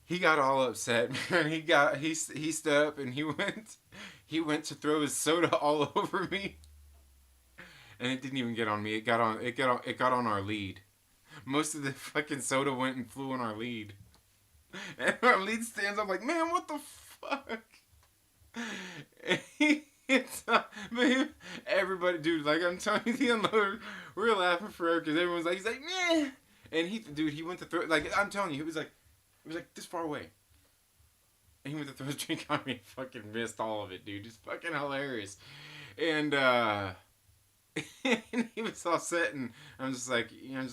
He got all upset, man. He stood up and he went to throw his soda all over me, and it didn't even get on me. It got on our lead. Most of the fucking soda went and flew on our lead, and our lead stands up like, man, what the fuck? Man, everybody, dude, like I'm telling you, the unloader, we were laughing forever because everyone's like, he's like, meh, and he went to throw, like I'm telling you, it was like this far away. And he went to throw his drink on me and fucking missed all of it, dude. It's fucking hilarious. And and he was all set, and I'm just like, yeah,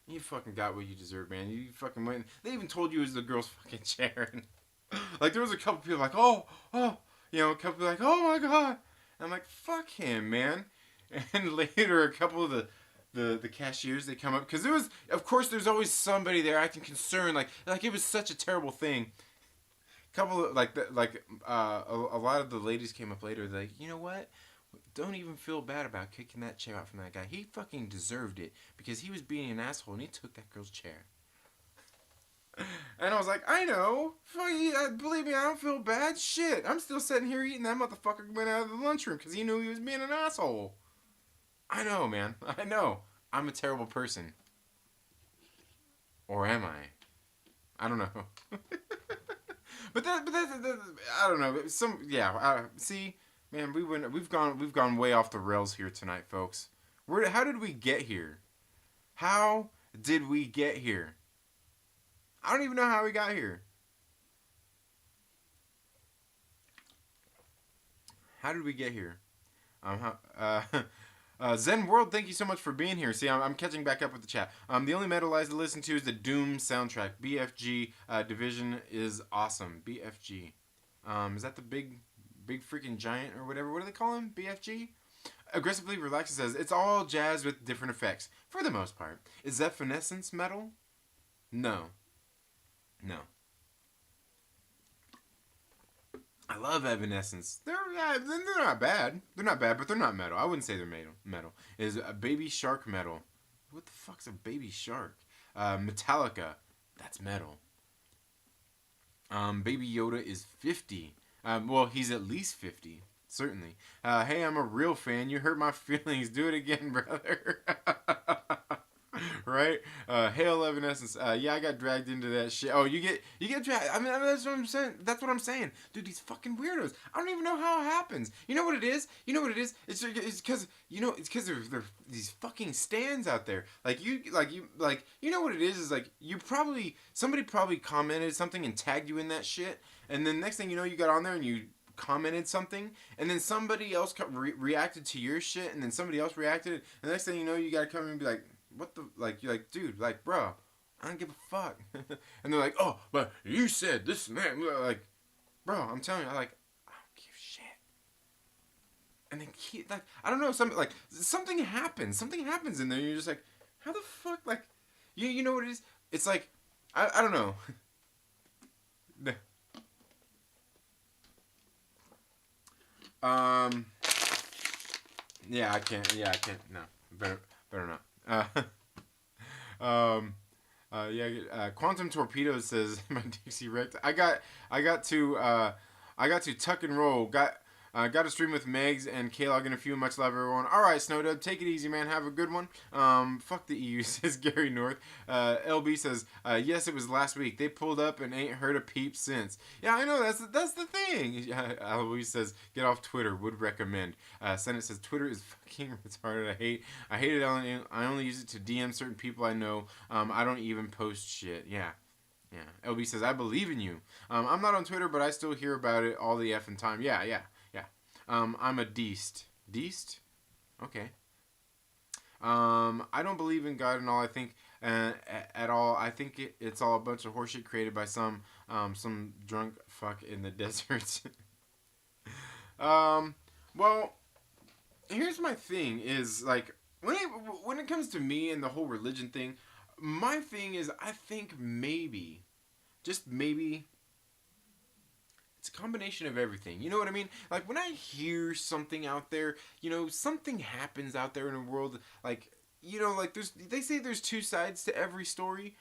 you fucking got what you deserve, man. You fucking went. They even told you it was the girl's fucking chair. And, like, there was a couple people like, oh, a couple people like, oh my god. And I'm like, fuck him, man. And later, a couple of the cashiers, they come up, because there was, of course, there's always somebody there acting concerned, like it was such a terrible thing. Couple of a lot of the ladies came up later, like, you know what, don't even feel bad about kicking that chair out from that guy. He fucking deserved it because he was being an asshole and he took that girl's chair. And I was like, I know, believe me, I don't feel bad. Shit, I'm still sitting here eating. That motherfucker went out of the lunchroom because he knew he was being an asshole. I know, man. I know. I'm a terrible person. Or am I? I don't know. but that I don't know. See, man, we've gone way off the rails here tonight, folks. How did we get here? How did we get here? I don't even know how we got here. How did we get here? Zen World, thank you so much for being here. See, I'm catching back up with the chat. The only metal I listen to is the Doom soundtrack. BFG Division is awesome. BFG. Is that the big freaking giant or whatever? What do they call him? BFG? Aggressively Relaxed says, it's all jazz with different effects, for the most part. Is Evanescence metal? No. I love Evanescence. They're not bad. They're not bad, but they're not metal. I wouldn't say they're metal. Is a Baby Shark metal? What the fuck's a Baby Shark? Metallica. That's metal. Baby Yoda is 50. Well, he's at least 50. Certainly. Hey, I'm a real fan. You hurt my feelings. Do it again, brother. Right? Hail Evanescence. Yeah, I got dragged into that shit. Oh, you get dragged. I mean, that's what I'm saying. That's what I'm saying. Dude, these fucking weirdos. I don't even know how it happens. You know what it is? It's because, it's because there are these fucking stands out there. You know what it is like, somebody probably commented something and tagged you in that shit. And then next thing you know, you got on there and you commented something, and then somebody else reacted to your shit, and then somebody else reacted, and the next thing you know, you gotta come and be like, what the, you're like, dude, bro, I don't give a fuck. And they're like, oh, but you said this and that. Like, bro, I'm telling you, I don't give a shit. And then I don't know, something happens in there, and you're just like, how the fuck, you know what it is? It's like, I don't know. I can't, no, better not. Quantum Torpedo says my Dixie wrecked. I got to tuck and roll. Got to stream with Megs and K-Log in a few. Much love, everyone. All right, Snowdub, take it easy, man. Have a good one. Fuck the EU, says Gary North. LB says, yes, it was last week. They pulled up and ain't heard a peep since. Yeah, I know. That's the thing. Aloise says, get off Twitter. Would recommend. Senate says, Twitter is fucking retarded. I hate it. I only use it to DM certain people I know. I don't even post shit. Yeah. Yeah. LB says, I believe in you. I'm not on Twitter, but I still hear about it all the effing time. Yeah. I'm a deist. Deist? Okay. I don't believe in God and all. I think at all. I think it's all a bunch of horseshit created by some drunk fuck in the desert. Well, here's my thing: is like when it comes to me and the whole religion thing, my thing is I think maybe, just maybe, it's a combination of everything. You know what I mean? Like, when I hear something out there, something happens out there in the world, like, like, they say there's two sides to every story.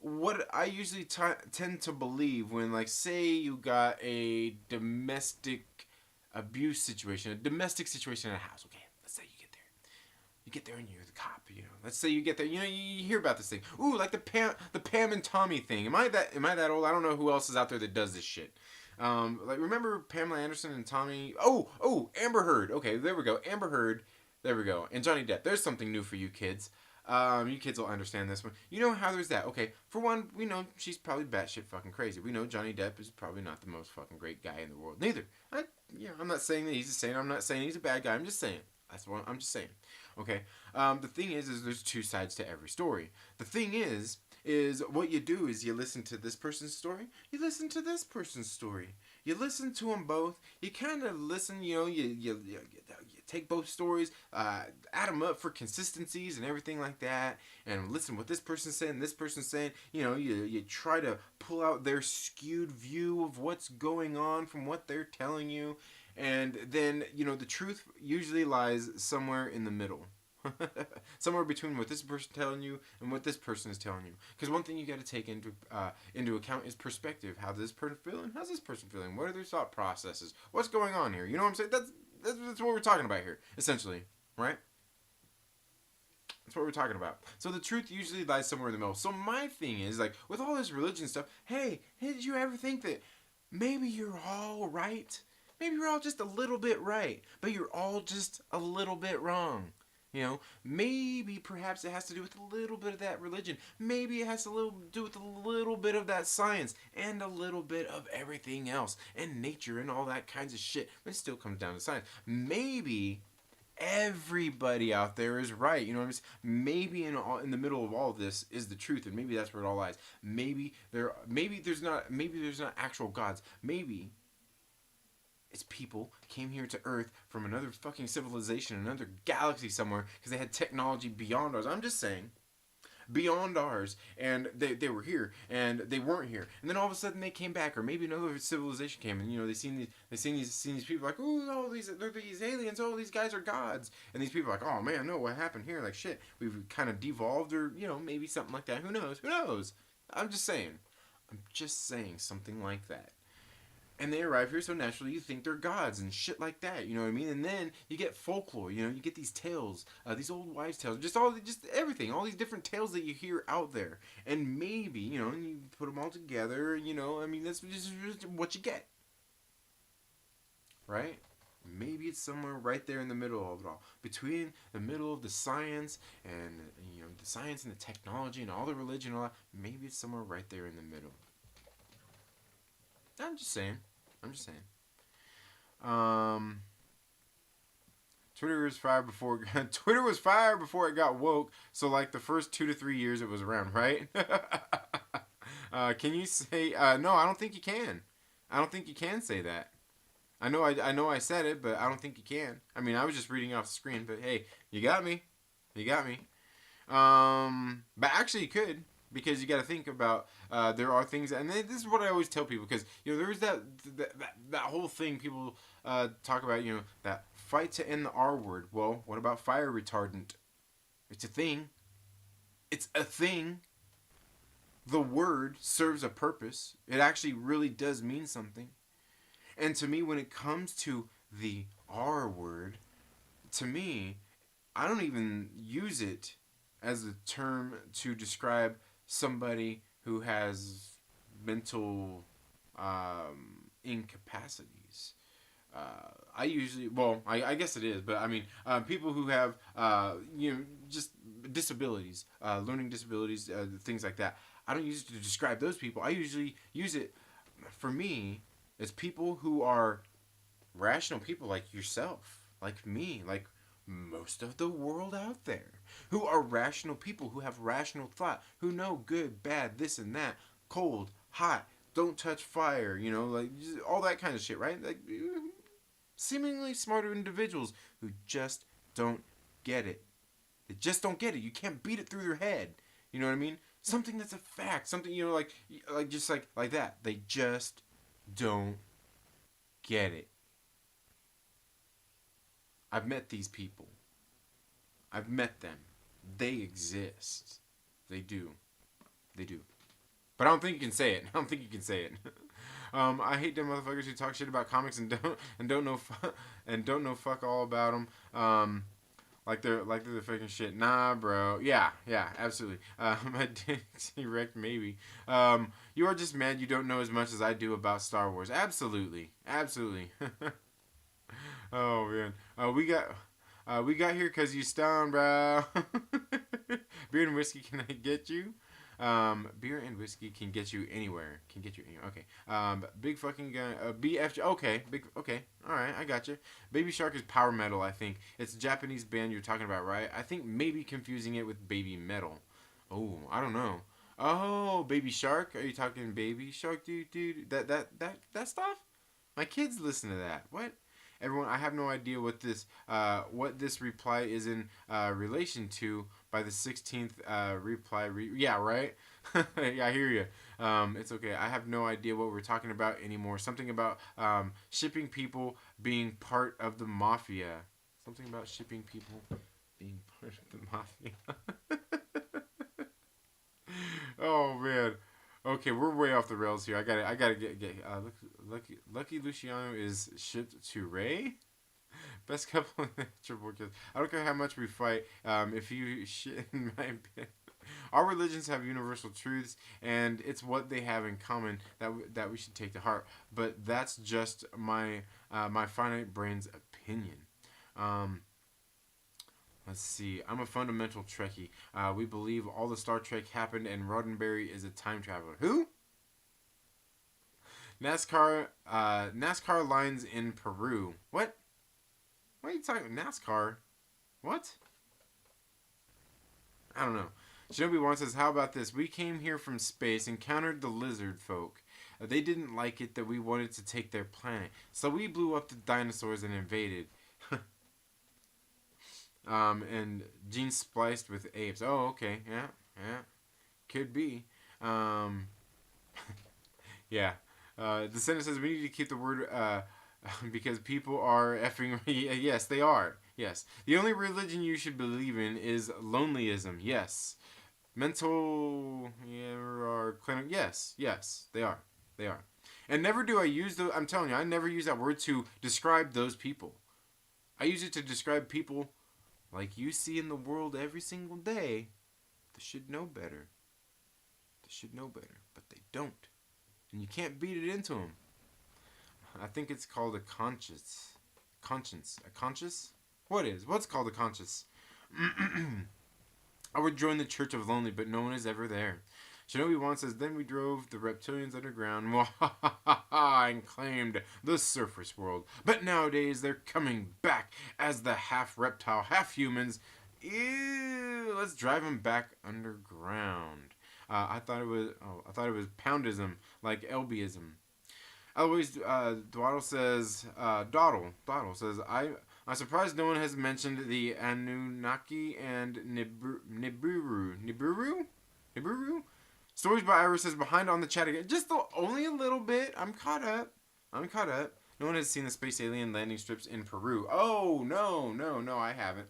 What I usually tend to believe when, like, say you got a domestic abuse situation, a domestic situation in a house, okay? Let's say you get there and you're the cop, Let's say you get there, you hear about this thing. Ooh, like the Pam and Tommy thing. Am I that old? I don't know who else is out there that does this shit. Like, remember Pamela Anderson and Tommy? Oh, Amber Heard. Okay, there we go. Amber Heard. There we go. And Johnny Depp. There's something new for you kids. You kids will understand this one. You know how there's that. Okay, for one, we know she's probably batshit fucking crazy. We know Johnny Depp is probably not the most fucking great guy in the world. Neither. I'm not saying that he's a saint. I'm not saying he's a bad guy. I'm just saying. That's what I'm just saying. Okay. The thing is there's two sides to every story. The thing is what you do is you listen to this person's story, you listen to this person's story. You listen to them both. You kind of listen, you take both stories, add them up for consistencies and everything like that, and listen what this person's saying and this person's saying. You try to pull out their skewed view of what's going on from what they're telling you, and then, the truth usually lies somewhere in the middle. Somewhere between what this person is telling you and what this person is telling you. Because one thing you got to take into account is perspective. How's this person feeling? How's this person feeling? What are their thought processes? What's going on here? You know what I'm saying? That's what we're talking about here, essentially, right? That's what we're talking about. So the truth usually lies somewhere in the middle. So my thing is, like, with all this religion stuff, hey, did you ever think that maybe you're all right? Maybe you're all just a little bit right, but you're all just a little bit wrong. Maybe perhaps it has to do with a little bit of that religion. Maybe it has to do with a little bit of that science and a little bit of everything else and nature and all that kinds of shit. But it still comes down to science. Maybe everybody out there is right. Maybe in the middle of all of this is the truth, and maybe that's where it all lies. Maybe there's not actual gods. Maybe it's people came here to Earth from another fucking civilization, another galaxy somewhere, because they had technology beyond ours. I'm just saying, beyond ours, and they were here, and they weren't here, and then all of a sudden they came back, or maybe another civilization came, and they seen these people like, oh, they're these aliens, oh, these guys are gods, and these people are like, oh man, no, what happened here? Like, shit, we've kind of devolved, or maybe something like that. Who knows? I'm just saying something like that. And they arrive here, so naturally you think they're gods and shit like that, you know what I mean? And then you get folklore, you get these tales, these old wives' tales, just everything, all these different tales that you hear out there. And maybe, you put them all together, that's just what you get. Right? Maybe it's somewhere right there in the middle of it all. Between the middle of the science and, the science and the technology and all the religion and all that, maybe it's somewhere right there in the middle. I'm just saying. Twitter was fired before it got woke. So like the first 2 to 3 years it was around, right? Can you say? No, I don't think you can. I don't think you can say that. I know I said it, but I don't think you can. I mean, I was just reading off the screen, but hey, you got me. But actually, you could. Because you got to think about there are things, and this is what I always tell people, because there's that whole thing people talk about, that fight to end the R word. Well, what about fire retardant? It's a thing. The word serves a purpose. It actually really does mean something. And to me, when it comes to the R word, to me, I don't even use it as a term to describe somebody who has mental incapacities. I usually, well, I guess it is, but I mean, people who have, just disabilities, learning disabilities, things like that. I don't use it to describe those people. I usually use it, for me, as people who are rational people like yourself, like me, like most of the world out there, who are rational people, who have rational thought, who know good, bad, this and that, cold, hot, don't touch fire, like all that kind of shit, right? Like seemingly smarter individuals who just don't get it. They just don't get it. You can't beat it through their head. You know what I mean? Something that's a fact. Something, like just like that. They just don't get it. I've met these people. I've met them. They exist. They do. They do. But I don't think you can say it. I don't think you can say it. I hate them motherfuckers who talk shit about comics and don't know fuck all about them. Like they're the fucking shit. Nah, bro. Yeah, absolutely. My dick's erect, maybe. You are just mad you don't know as much as I do about Star Wars. Absolutely. Oh man. We got here because you stoned, bro. Beer and whiskey, can I get you? Beer and whiskey can get you anywhere. Okay. Big fucking gun. BFG. Okay. Okay. All right. I got you. Baby Shark is power metal. I think it's a Japanese band you're talking about, right? I think maybe confusing it with Baby Metal. Oh, I don't know. Oh, Baby Shark. Are you talking Baby Shark, dude? That stuff. My kids listen to that. What? Everyone, I have no idea what this reply is in relation to. By the 16th reply, yeah, right? Yeah, I hear you. It's okay. I have no idea what we're talking about anymore. Something about shipping people being part of the mafia. Something about shipping people being part of the mafia. Oh man. Okay, we're way off the rails here. I gotta get. Lucky Luciano is shipped to Ray. Best couple in the triple kiss. I don't care how much we fight. If you shit in my bed. Our religions have universal truths, and it's what they have in common that we should take to heart. But that's just my finite brain's opinion. Let's see. I'm a fundamental Trekkie. We believe all the Star Trek happened, and Roddenberry is a time traveler. Who? NASCAR lines in Peru. What? What are you talking about? NASCAR? What? I don't know. Shinobi One says, how about this? We came here from space, encountered the lizard folk. They didn't like it that we wanted to take their planet. So we blew up the dinosaurs and invaded. And genes spliced with apes. Oh, okay. Yeah. Could be. Yeah. The sentence says, we need to keep the word... because people are effing... Yes, they are. Yes. The only religion you should believe in is lonelyism. Yes. Mental... or clinic... Yes, they are. And never do I use the... I'm telling you, I never use that word to describe those people. I use it to describe people like you see in the world every single day. They should know better. But they don't. And you can't beat it into them. I think it's called a conscience. A conscience? What's called a conscience? I would join the Church of Lonely, but no one is ever there. Shinobi One says, then we drove the reptilians underground and claimed the surface world. But nowadays they're coming back as the half reptile, half humans. Ew, let's drive them back underground. I thought it was poundism, like Elbyism. Eloise Dwaddle says, I'm surprised no one has mentioned the Anunnaki and Nibiru? Stories by Iris says, behind on the chat again. Just only a little bit. I'm caught up. No one has seen the space alien landing strips in Peru. Oh, no, I haven't.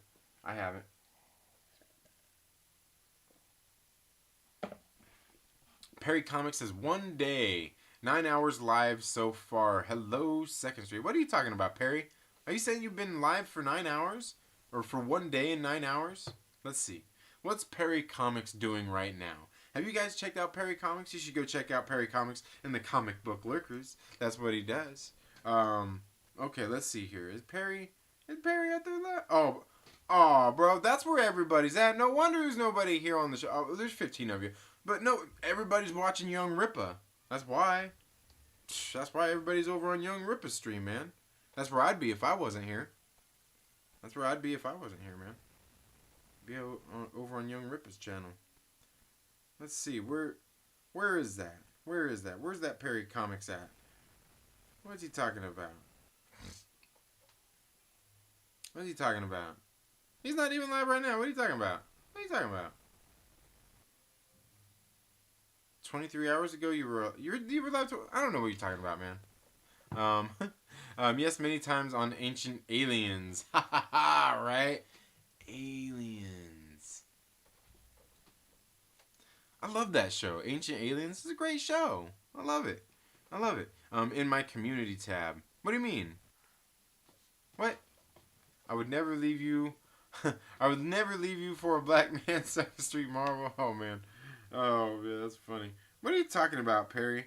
Perry Comics says, one day. 9 hours live so far. Hello, Second Street. What are you talking about, Perry? Are you saying you've been live for 9 hours? Or for 1 day and 9 hours? Let's see. What's Perry Comics doing right now? Have you guys checked out Perry Comics? You should go check out Perry Comics and the Comic Book Lurkers. That's what he does. Okay, let's see here. Is Perry out there? Oh, bro, that's where everybody's at. No wonder there's nobody here on the show. Oh, there's 15 of you. But no, everybody's watching Young Rippa. That's why. That's why everybody's over on Young Rippa's stream, man. That's where I'd be if I wasn't here. That's where I'd be if I wasn't here, man. Be over on Young Rippa's channel. Let's see, where is that? Where's that Perry Comics at? What's he talking about? What's he talking about? He's not even live right now. What are you talking about? What are you talking about? 23 hours ago you were live to, I don't know what you're talking about, man. Yes, many times on Ancient Aliens. Ha ha ha, right? Aliens. I love that show. Ancient Aliens is a great show. I love it. In my community tab. What do you mean? What? I would never leave you. I would never leave you for a black man. Second Street Marvel. Oh man, that's funny. What are you talking about, Perry?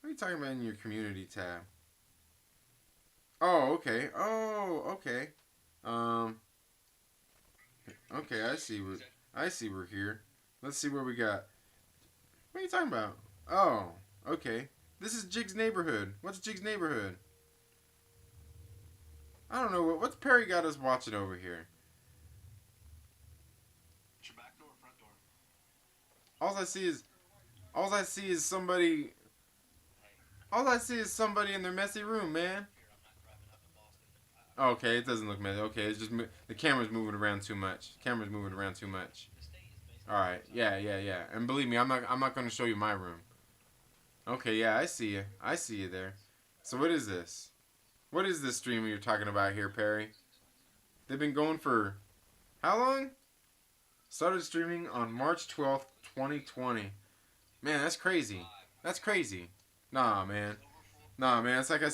What are you talking about in your community tab? Oh, okay. Okay, I see. We're here. Let's see what we got. What are you talking about? Oh, okay. This is Jig's neighborhood. What's Jig's neighborhood? I don't know. What's Perry got us watching over here? Your back door or front door? All I see is somebody. All I see is somebody in their messy room, man. Okay, it doesn't look messy. Okay, it's just the camera's moving around too much. All right, yeah. And believe me, I'm not going to show you my room. Okay, yeah, I see you there. So what is this? What is this stream you're talking about here, Perry? They've been going for how long? Started streaming on March 12th, 2020. Man, that's crazy. Nah, man. It's like I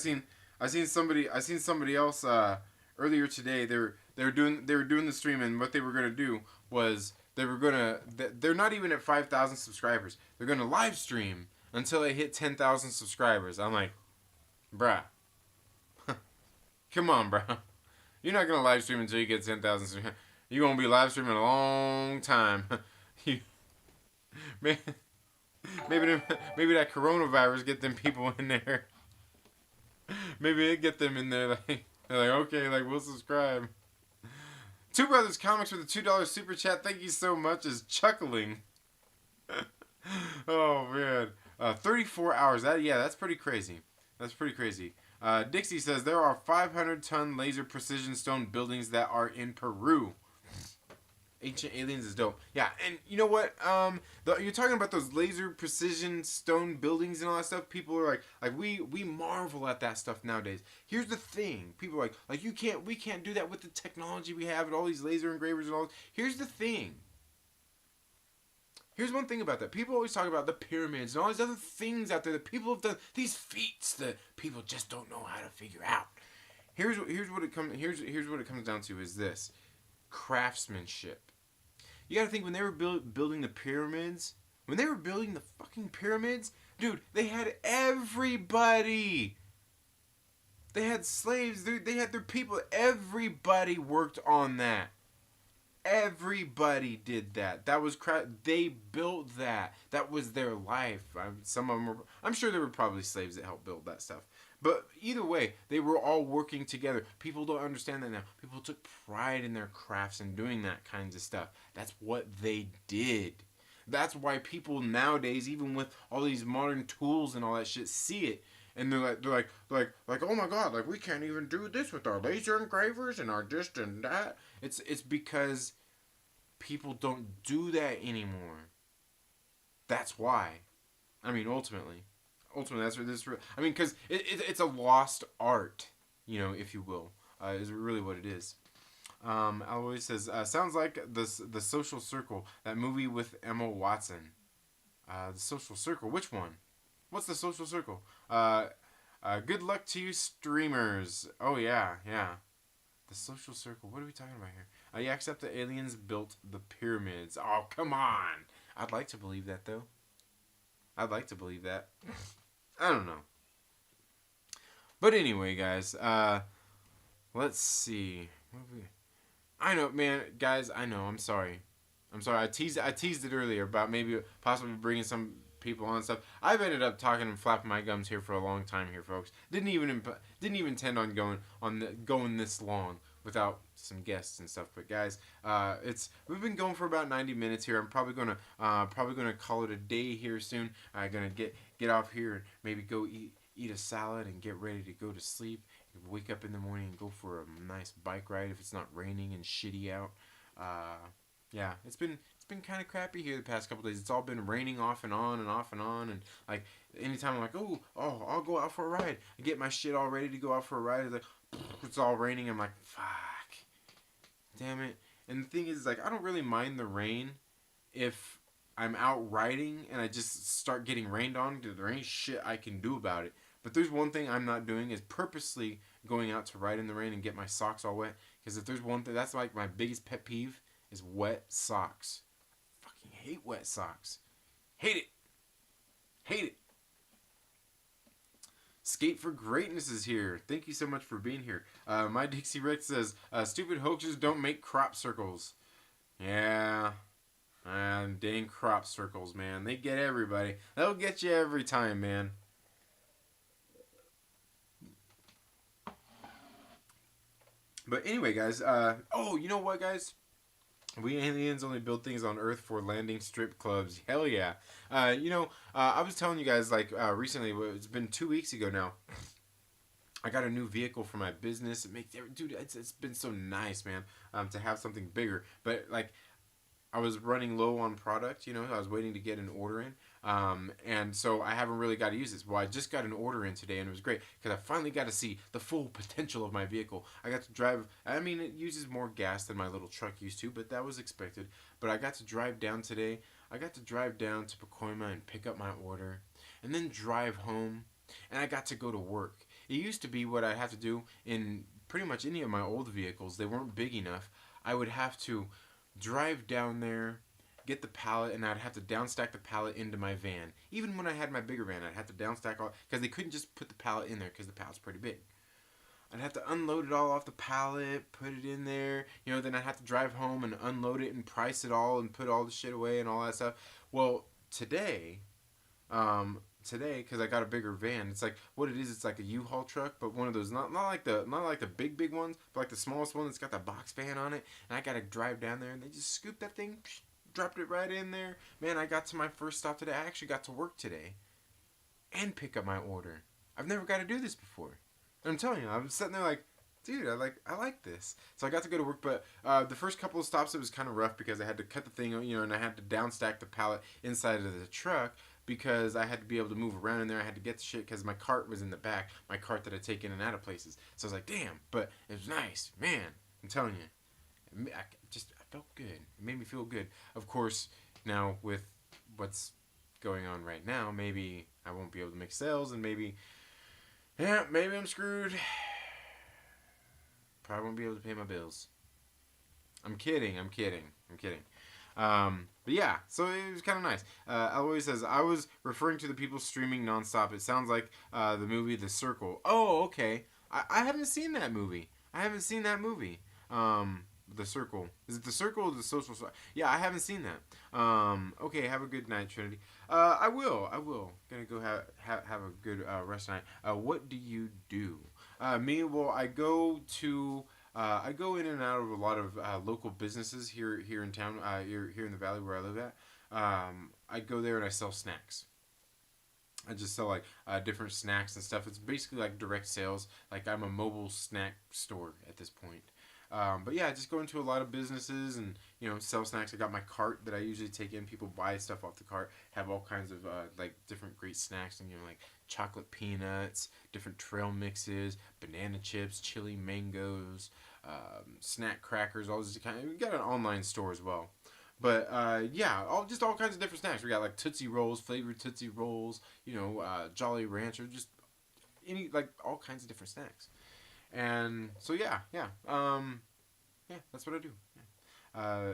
seen somebody else earlier today. They were doing the stream, and what they were gonna do was they're not even at 5,000 subscribers. They're gonna live stream until they hit 10,000 subscribers. I'm like, bruh, come on, bruh. You're not gonna live stream until you get 10,000 subscribers. You're gonna be live streaming a long time. Maybe that coronavirus get them people in there. Maybe it get them in there. Like, they're like, okay, like we'll subscribe. Two Brothers Comics with a $2 super chat. Thank you so much. Is chuckling. Oh man, 34 hours. That's pretty crazy. Dixie says there are 500-ton laser precision stone buildings that are in Peru. Ancient Aliens is dope. Yeah, and you know what? You're talking about those laser precision stone buildings and all that stuff. People are like we marvel at that stuff nowadays. Here's the thing: people are like we can't do that with the technology we have and all these laser engravers and all. Here's the thing. Here's one thing about that. People always talk about the pyramids and all these other things out there that people have done. These feats that people just don't know how to figure out. Here's what it comes down to is this: craftsmanship. You gotta think when they were building the pyramids, when they were building the fucking pyramids, dude, they had everybody. They had slaves, they had their people. Everybody worked on that. Everybody did that. That was they built that. That was their life. Some of them were. I'm sure there were probably slaves that helped build that stuff. But either way, they were all working together. People don't understand that now. People took pride in their crafts and doing that kinds of stuff. That's what they did. That's why people nowadays, even with all these modern tools and all that shit, see it. And they're like, oh my god, like we can't even do this with our laser engravers and our this and that. It's because people don't do that anymore. That's why. I mean, ultimately, that's what this. I mean, because it's a lost art, if you will, is really what it is. Always says, sounds like the Social Circle, that movie with Emma Watson. The Social Circle, which one? What's the Social Circle? Good luck to you streamers. Oh yeah. The social circle. What are we talking about here? Yeah, except the aliens built the pyramids. Oh, come on. I'd like to believe that, though. I'd like to believe that. I don't know. But anyway, guys, let's see. I know, man, guys, I know, I'm sorry. I teased it earlier about maybe possibly bringing some people on and stuff. I've ended up talking and flapping my gums here for a long time here, folks. Didn't even intend on going this long without some guests and stuff. But guys, we've been going for about 90 minutes here. I'm probably gonna call it a day here soon. I'm gonna get off here and maybe go eat a salad and get ready to go to sleep. Wake up in the morning and go for a nice bike ride if it's not raining and shitty out. Yeah, it's been kind of crappy here the past couple days. It's all been raining off and on and off and on, and like anytime I'm like, oh, I'll go out for a ride. I get my shit all ready to go out for a ride. It's like it's all raining. I'm like, fuck, damn it. And the thing is, like, I don't really mind the rain if I'm out riding and I just start getting rained on because there ain't shit I can do about it. But there's one thing I'm not doing is purposely going out to ride in the rain and get my socks all wet. Because if there's one thing, that's like my biggest pet peeve is wet socks. Fucking hate wet socks. Hate it. Hate it. Skate for Greatness is here. Thank you so much for being here. My Dixie Rex says, stupid hoaxers don't make crop circles. Yeah. Dang crop circles, man. They get everybody. They'll get you every time, man. But anyway, guys, oh, you know what, guys? We aliens only build things on Earth for landing strip clubs. Hell yeah. I was telling you guys, like, recently, it's been 2 weeks ago now, I got a new vehicle for my business. Dude, it's been so nice, man, to have something bigger. But, like, I was running low on product, I was waiting to get an order in. And so I haven't really got to use this. Well, I just got an order in today, and it was great because I finally got to see the full potential of my vehicle. I got to drive. I mean, it uses more gas than my little truck used to, but that was expected. But I got to drive down today. I got to drive down to Pacoima and pick up my order, and then drive home, and I got to go to work. It used to be what I have to do in pretty much any of my old vehicles. They weren't big enough. I would have to drive down there, get the pallet, and I'd have to downstack the pallet into my van. Even when I had my bigger van, I'd have to downstack all, because they couldn't just put the pallet in there because the pallet's pretty big. I'd have to unload it all off the pallet, put it in there, then I'd have to drive home and unload it and price it all and put all the shit away and all that stuff. Well, today, because I got a bigger van, it's like, what it is, it's like a U-Haul truck, but one of those, not like the big ones, but like the smallest one that's got the box fan on it, and I gotta drive down there, and they just scoop that thing, dropped it right in there. Man, I got to my first stop today. I actually got to work today and pick up my order. I've never got to do this before. And I'm telling you, I'm sitting there like, dude, I like this. So I got to go to work, but the first couple of stops, it was kind of rough because I had to cut the thing, and I had to downstack the pallet inside of the truck because I had to be able to move around in there. I had to get the shit because my cart was in the back, my cart that I take in and out of places. So I was like, damn, but it was nice. Man, I'm telling you. I felt good. It made me feel good. Of course, now with what's going on right now, maybe I won't be able to make sales, and maybe I'm screwed. Probably won't be able to pay my bills. I'm kidding. But yeah, so it was kind of nice. Eloise says, I was referring to the people streaming nonstop. It sounds like the movie The Circle. Oh, okay. I haven't seen that movie. The Circle. Is it The Circle or The Social? Yeah, I haven't seen that. Okay, have a good night, Trinity. I will. Gonna go have a good rest tonight. What do you do? Me, well, I go in and out of a lot of local businesses here in town, here in the valley where I live at. I go there and I sell snacks. I just sell like different snacks and stuff. It's basically like direct sales. Like I'm a mobile snack store at this point. But yeah, I just go into a lot of businesses and, sell snacks. I got my cart that I usually take in. People buy stuff off the cart, have all kinds of, like, different great snacks, and, like, chocolate peanuts, different trail mixes, banana chips, chili mangoes, snack crackers, all this kind of, we got an online store as well. But, yeah, all kinds of different snacks. We got, like, Tootsie Rolls, flavored Tootsie Rolls, Jolly Rancher, just all kinds of different snacks. And so yeah, that's what I do. Yeah.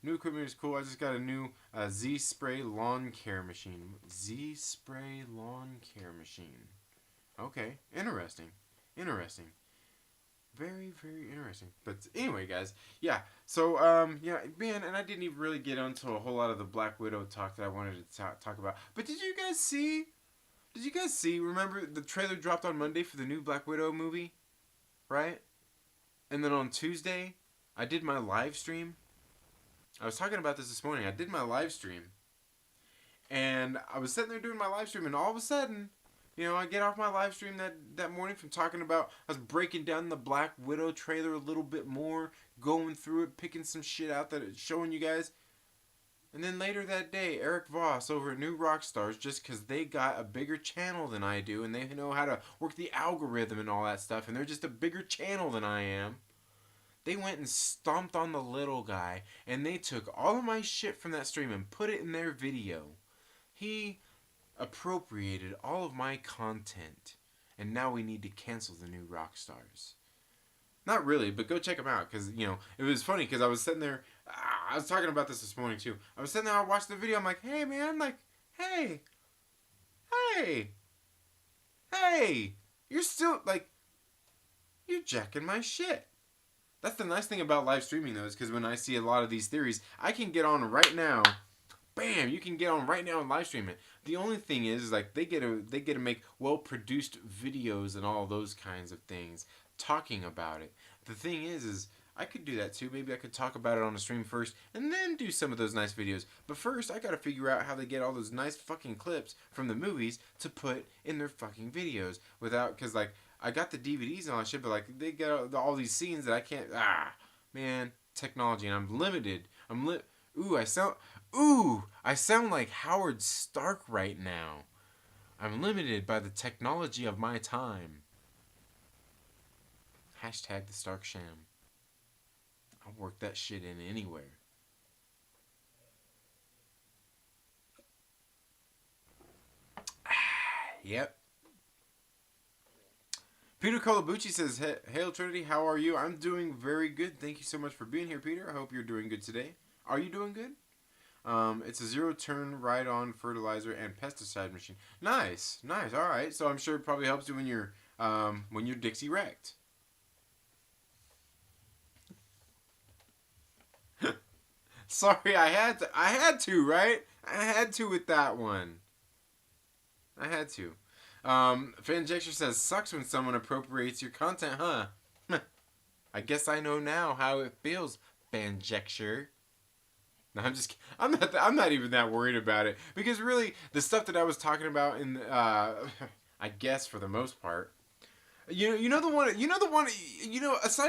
New equipment is cool. I just got a new Z Spray lawn care machine. Z Spray lawn care machine. Okay, interesting, interesting. Very, very interesting. But anyway, guys, yeah. So, yeah, man, and I didn't even really get into a whole lot of the Black Widow talk that I wanted to talk about. But did you guys see? Did you guys see? Remember the trailer dropped on Monday for the new Black Widow movie, right? And then on Tuesday, I did my live stream. I was talking about this morning. I did my live stream, and I was sitting there doing my live stream, and all of a sudden, I get off my live stream that morning from talking about, I was breaking down the Black Widow trailer a little bit more, going through it, picking some shit out that it's showing you guys. And then later that day, Eric Voss over at New Rockstars, just because they got a bigger channel than I do, and they know how to work the algorithm and all that stuff, and they're just a bigger channel than I am, they went and stomped on the little guy, and they took all of my shit from that stream and put it in their video. He appropriated all of my content, and now we need to cancel the New Rockstars. Not really, but go check them out, because, it was funny, because I was sitting there, I was talking about this morning, too. I was sitting there, I watched the video, I'm like, hey, man, hey, you're still, you're jacking my shit. That's the nice thing about live streaming, though, is because when I see a lot of these theories, I can get on right now. Bam! You can get on right now and live stream it. The only thing is they get to make well-produced videos and all those kinds of things, talking about it. The thing is I could do that too. Maybe I could talk about it on the stream first, and then do some of those nice videos. But first, I gotta figure out how they get all those nice fucking clips from the movies to put in their fucking videos because I got the DVDs and all that shit, but they get all these scenes that I can't. Man, technology, and I'm limited. I sound like Howard Stark right now. I'm limited by the technology of my time. Hashtag the Stark Sham. I'll work that shit in anywhere. Yep. Peter Colabucci says, Hail Trinity, how are you? I'm doing very good. Thank you so much for being here, Peter. I hope you're doing good today. Are you doing good? It's a zero-turn ride-on fertilizer and pesticide machine. Nice. All right. So I'm sure it probably helps you when you're Dixie wrecked. Sorry, I had to, right? I had to with that one. I had to. Fanjexture says, sucks when someone appropriates your content, huh? I guess I know now how it feels, Fanjexture. No, I'm not even that worried about it, because really the stuff that I was talking about I guess for the most part, aside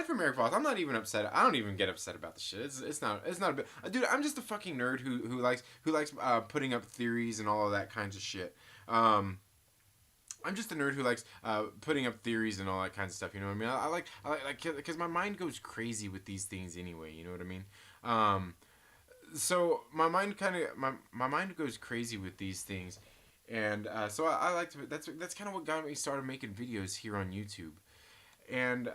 from Eric Voss, I'm not even upset. I don't even get upset about the shit. It's not a bit. Dude, I'm just a fucking nerd who likes putting up theories and all of that kinds of shit. I'm just a nerd who likes putting up theories and all that kinds of stuff. You know what I mean? I like because my mind goes crazy with these things anyway. You know what I mean? So my mind goes crazy with these things, and so I like to. That's kind of what got me started making videos here on YouTube, and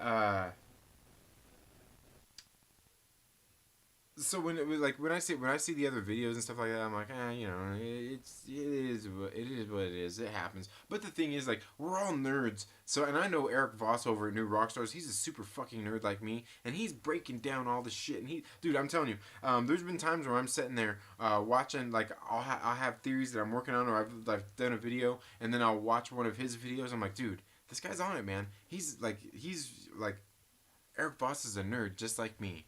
so when I see the other videos and stuff like that, I'm like, it is what it is. It happens. But the thing is, we're all nerds. So, and I know Eric Voss over at New Rockstars. He's a super fucking nerd like me, and he's breaking down all the shit. And dude, I'm telling you, there's been times where I'm sitting there watching, I'll have theories that I'm working on, or I've done a video, and then I'll watch one of his videos. I'm like, dude, this guy's on it, man. He's Eric Voss is a nerd just like me.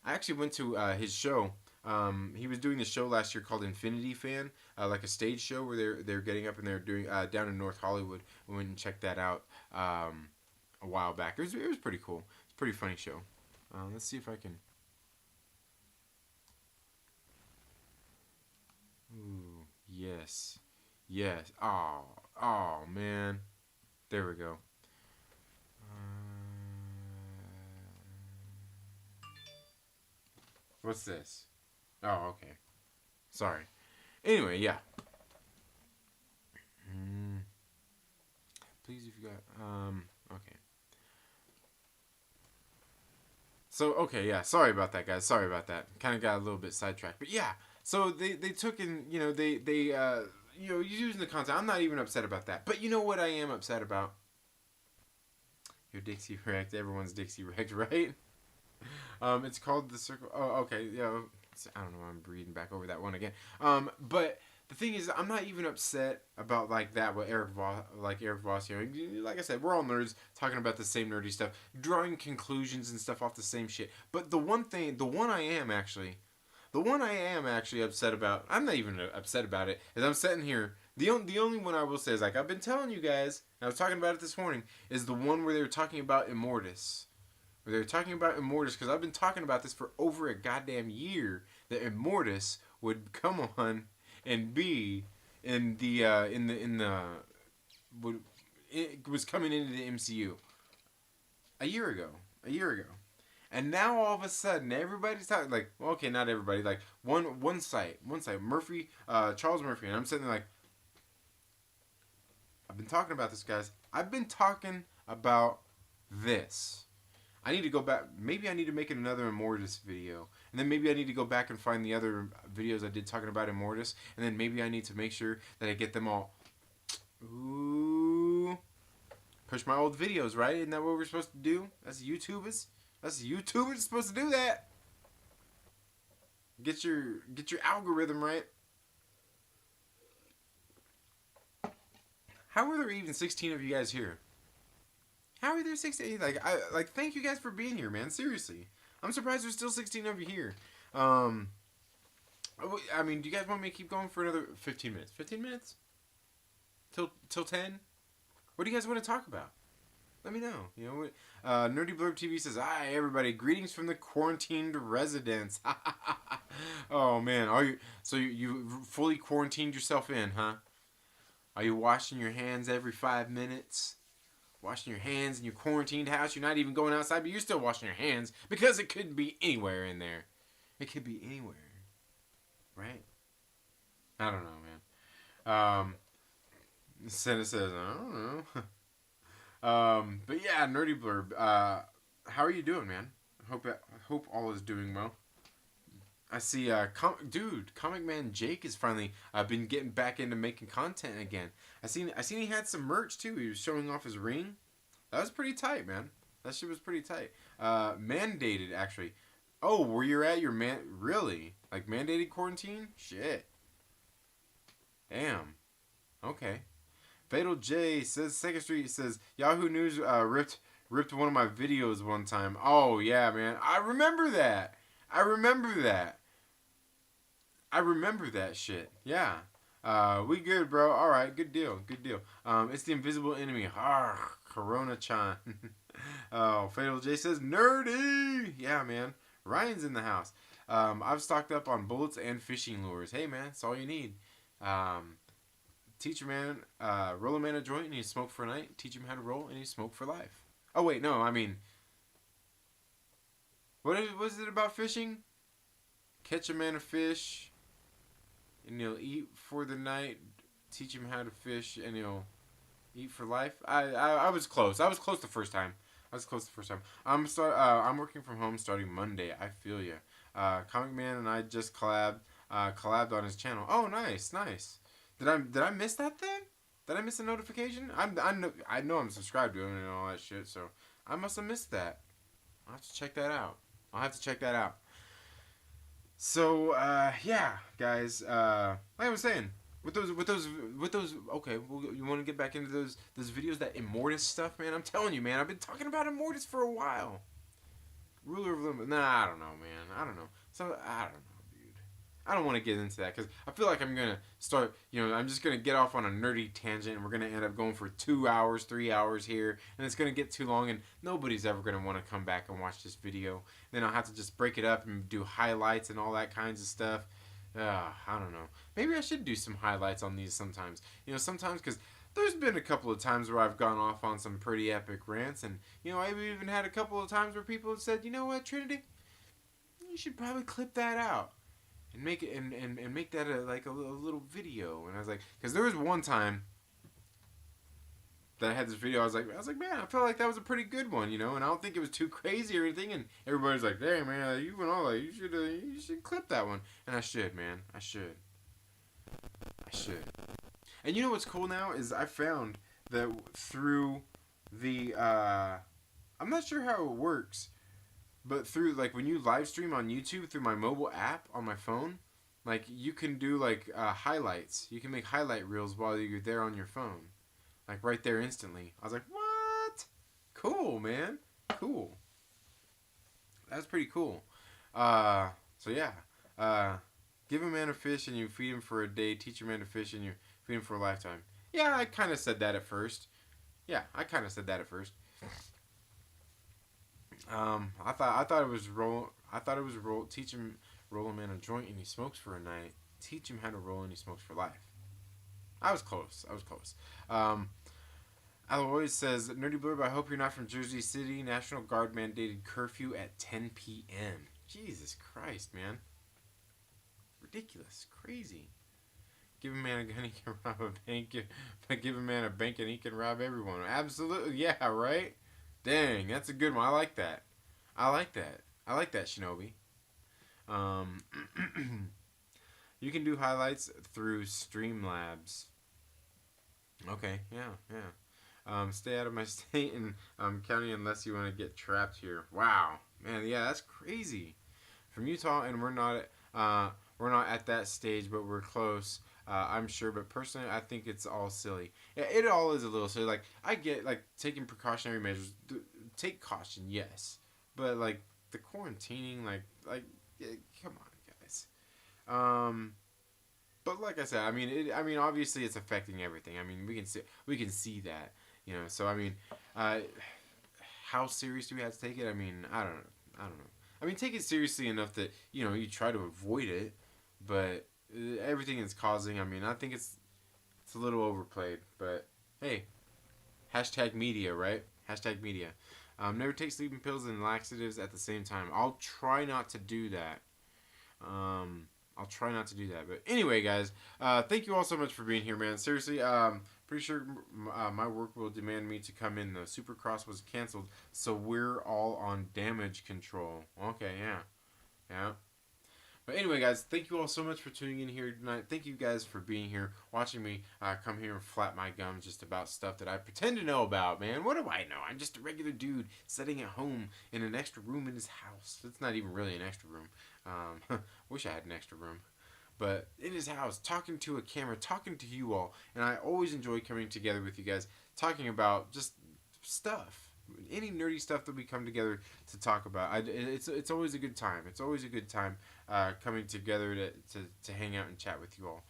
I actually went to his show. He was doing this show last year called Infinity Fan, like a stage show where they're getting up and they're doing down in North Hollywood. We went and checked that out a while back. It was pretty cool. It's a pretty funny show. Let's see if I can. Ooh, yes. Oh man. There we go. What's this? Oh, okay. Sorry. Anyway, yeah. Please, if you got... okay. So okay, yeah. Sorry about that, guys. Sorry about that. Kind of got a little bit sidetracked, but yeah. So they took in, you know, they you know, using the content. I'm not even upset about that. But you know what I am upset about? Your Dixie wrecked. Everyone's Dixie wrecked, right? It's called The Circle. Oh, okay. Yeah. I don't know. I'm reading back over that one again. But the thing is, I'm not even upset about like that with Eric Voss. You know, like I said, we're all nerds talking about the same nerdy stuff, drawing conclusions and stuff off the same shit. But the one I am actually upset about. I'm not even upset about it. Is I'm sitting here. The only one I will say is, like I've been telling you guys, I was talking about it this morning, is the one where they were talking about Immortus. Where they were talking about Immortus, because I've been talking about this for over a goddamn year, that Immortus would come on and be in the it was coming into the MCU a year ago. And now all of a sudden everybody's talking, like, well, okay, not everybody, like one site, Murphy, Charles Murphy, and I'm sitting there like, I've been talking about this, guys. I've been talking about this. I need to go back. Maybe I need to make another Immortus video. And then maybe I need to go back and find the other videos I did talking about Immortus. And then maybe I need to make sure that I get them all. Ooh. Push my old videos, right? Isn't that what we're supposed to do? That's YouTubers. That's YouTubers supposed to do that. Get your algorithm right. How are there even 16 of you guys here? How are there 16? Like thank you guys for being here, man. Seriously. I'm surprised there's still 16 of you here. I mean, do you guys want me to keep going for another 15 minutes? 15 minutes? Till 10? What do you guys want to talk about? Let me know. You know, Nerdy Blurb TV says, "Hi everybody, greetings from the quarantined residents." Oh man, you fully quarantined yourself in, huh? Are you washing your hands every 5 minutes? Washing your hands in your quarantined house. You're not even going outside, but you're still washing your hands because it could be anywhere in there. It could be anywhere, right? I don't know, man. Senna says, I don't know. But yeah, Nerdy Blurb. How are you doing, man? I hope all is doing well. I see, Comic Man Jake has finally been getting back into making content again. I seen he had some merch too. He was showing off his ring. That was pretty tight, man. That shit was pretty tight. Mandated, actually. Oh, where you're at? Really? Like mandated quarantine? Shit. Damn. Okay. Fatal J says, Second Street says, Yahoo News ripped one of my videos one time. Oh yeah, man. I remember that shit. Yeah. We good, bro. Alright, good deal. It's the invisible enemy. Corona-chan. Oh, Fatal J says, nerdy! Yeah, man. Ryan's in the house. I've stocked up on bullets and fishing lures. Hey, man, that's all you need. Teach a man, roll a man a joint and you smoke for a night. Teach him how to roll and you smoke for life. Oh, wait, no, I mean, what is it about fishing? Catch a man a fish and he'll eat for the night. Teach him how to fish and he'll eat for life. I was close. I was close the first time. I'm working from home starting Monday. I feel ya. Comic Man and I just collabed on his channel. Oh, nice. Did I miss that then? Did I miss a notification? I know I'm subscribed to him and all that shit, so I must have missed that. I'll have to check that out. So yeah, guys. Like I was saying, with those. Okay, you want to get back into those videos, that Immortus stuff, man. I'm telling you, man. I've been talking about Immortus for a while. Ruler of Limbo. Nah, I don't know, man. I don't know. I don't know, dude. I don't want to get into that because I feel like I'm gonna start. I'm just gonna get off on a nerdy tangent, and we're gonna end up going for 2 hours, 3 hours here, and it's gonna get too long, and nobody's ever gonna want to come back and watch this video. Then I'll have to just break it up and do highlights and all that kinds of stuff. I don't know. Maybe I should do some highlights on these sometimes. Sometimes because there's been a couple of times where I've gone off on some pretty epic rants, and I've even had a couple of times where people have said, you know what, Trinity, you should probably clip that out and make it and make that a little video. And I was like, because there was one time that I had this video. I was like, man, I felt like that was a pretty good one, you know. And I don't think it was too crazy or anything. And everybody's like, dang, man, you went all like, you should clip that one. And I should, man, I should. And you know what's cool now is I found that through the I'm not sure how it works, but through like when you live stream on YouTube through my mobile app on my phone, like you can do like highlights. You can make highlight reels while you're there on your phone, like right there instantly. I was like, what? Cool, man. Cool. That's pretty cool. So yeah. Give a man a fish and you feed him for a day. Teach a man to fish and you feed him for a lifetime. Yeah, I kind of said that at first. I thought it was teach him roll a man a joint and he smokes for a night. Teach him how to roll and he smokes for life. I was close. Alois says, Nerdy Blurb, I hope you're not from Jersey City. National Guard mandated curfew at 10 p.m. Jesus Christ, man. Ridiculous. Crazy. Give a man a gun, he can rob a bank. Give a man a bank and he can rob everyone. Absolutely. Yeah, right? Dang, that's a good one. I like that, Shinobi. You can do highlights through Streamlabs. Okay, yeah. Stay out of my state and county unless you want to get trapped here. Wow, man, yeah, that's crazy. From Utah, and we're not at that stage, but we're close. I'm sure, but personally, I think it's all silly. It all is a little silly. Like, I get, like, taking precautionary measures. Take caution, yes. But, like, the quarantining, yeah, come on, guys. But like I said, I mean, obviously it's affecting everything. I mean, we can see that, you know. So, I mean, how serious do we have to take it? I mean, I don't know. I mean, take it seriously enough that, you know, you try to avoid it, but everything it's causing, I mean, I think it's a little overplayed, but hey, hashtag media, right? Hashtag media. Never take sleeping pills and laxatives at the same time. I'll try not to do that. But anyway, guys, thank you all so much for being here, man. Seriously, pretty sure my work will demand me to come in. The Supercross was canceled, so we're all on damage control. Okay, yeah. But anyway, guys, thank you all so much for tuning in here tonight. Thank you guys for being here, watching me come here and flap my gums just about stuff that I pretend to know about, man. What do I know? I'm just a regular dude sitting at home in an extra room in his house. It's not even really an extra room. Wish I had an extra room. But in his house, talking to a camera, talking to you all. And I always enjoy coming together with you guys, talking about just stuff. Any nerdy stuff that we come together to talk about. It's always a good time. It's always a good time coming together to hang out and chat with you all.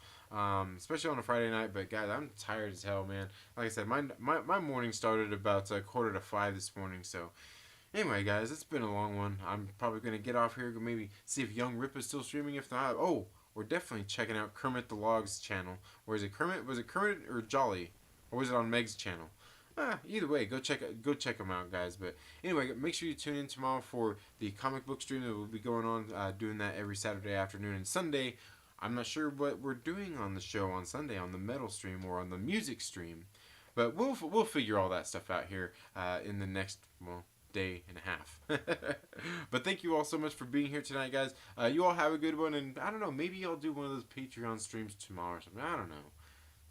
Especially on a Friday night. But guys, I'm tired as hell, man. Like I said, my morning started about 4:45 this morning. So anyway, guys, it's been a long one. I'm probably going to get off here, maybe see if Young Rip is still streaming. If not, we're definitely checking out Kermit the Log's channel. Or is it Kermit? Was it Kermit or Jolly? Or was it on Meg's channel? Either way, go check them out, guys. But anyway, make sure you tune in tomorrow for the comic book stream that will be going on. Doing that every Saturday afternoon and Sunday. I'm not sure what we're doing on the show on Sunday, on the metal stream or on the music stream, but we'll figure all that stuff out here in the next day and a half. But thank you all so much for being here tonight, guys. You all have a good one, and I don't know, maybe I'll do one of those Patreon streams tomorrow or something. I don't know.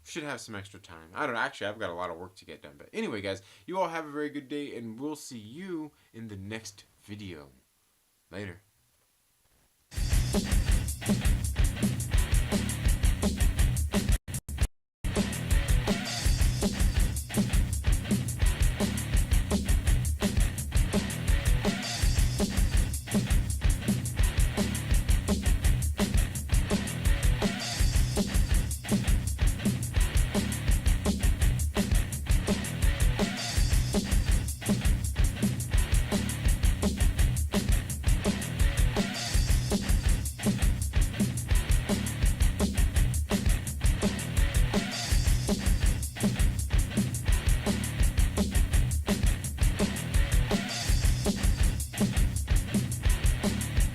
Should have some extra time. I don't know. Actually, I've got a lot of work to get done. But anyway, guys, you all have a very good day, and we'll see you in the next video. Later.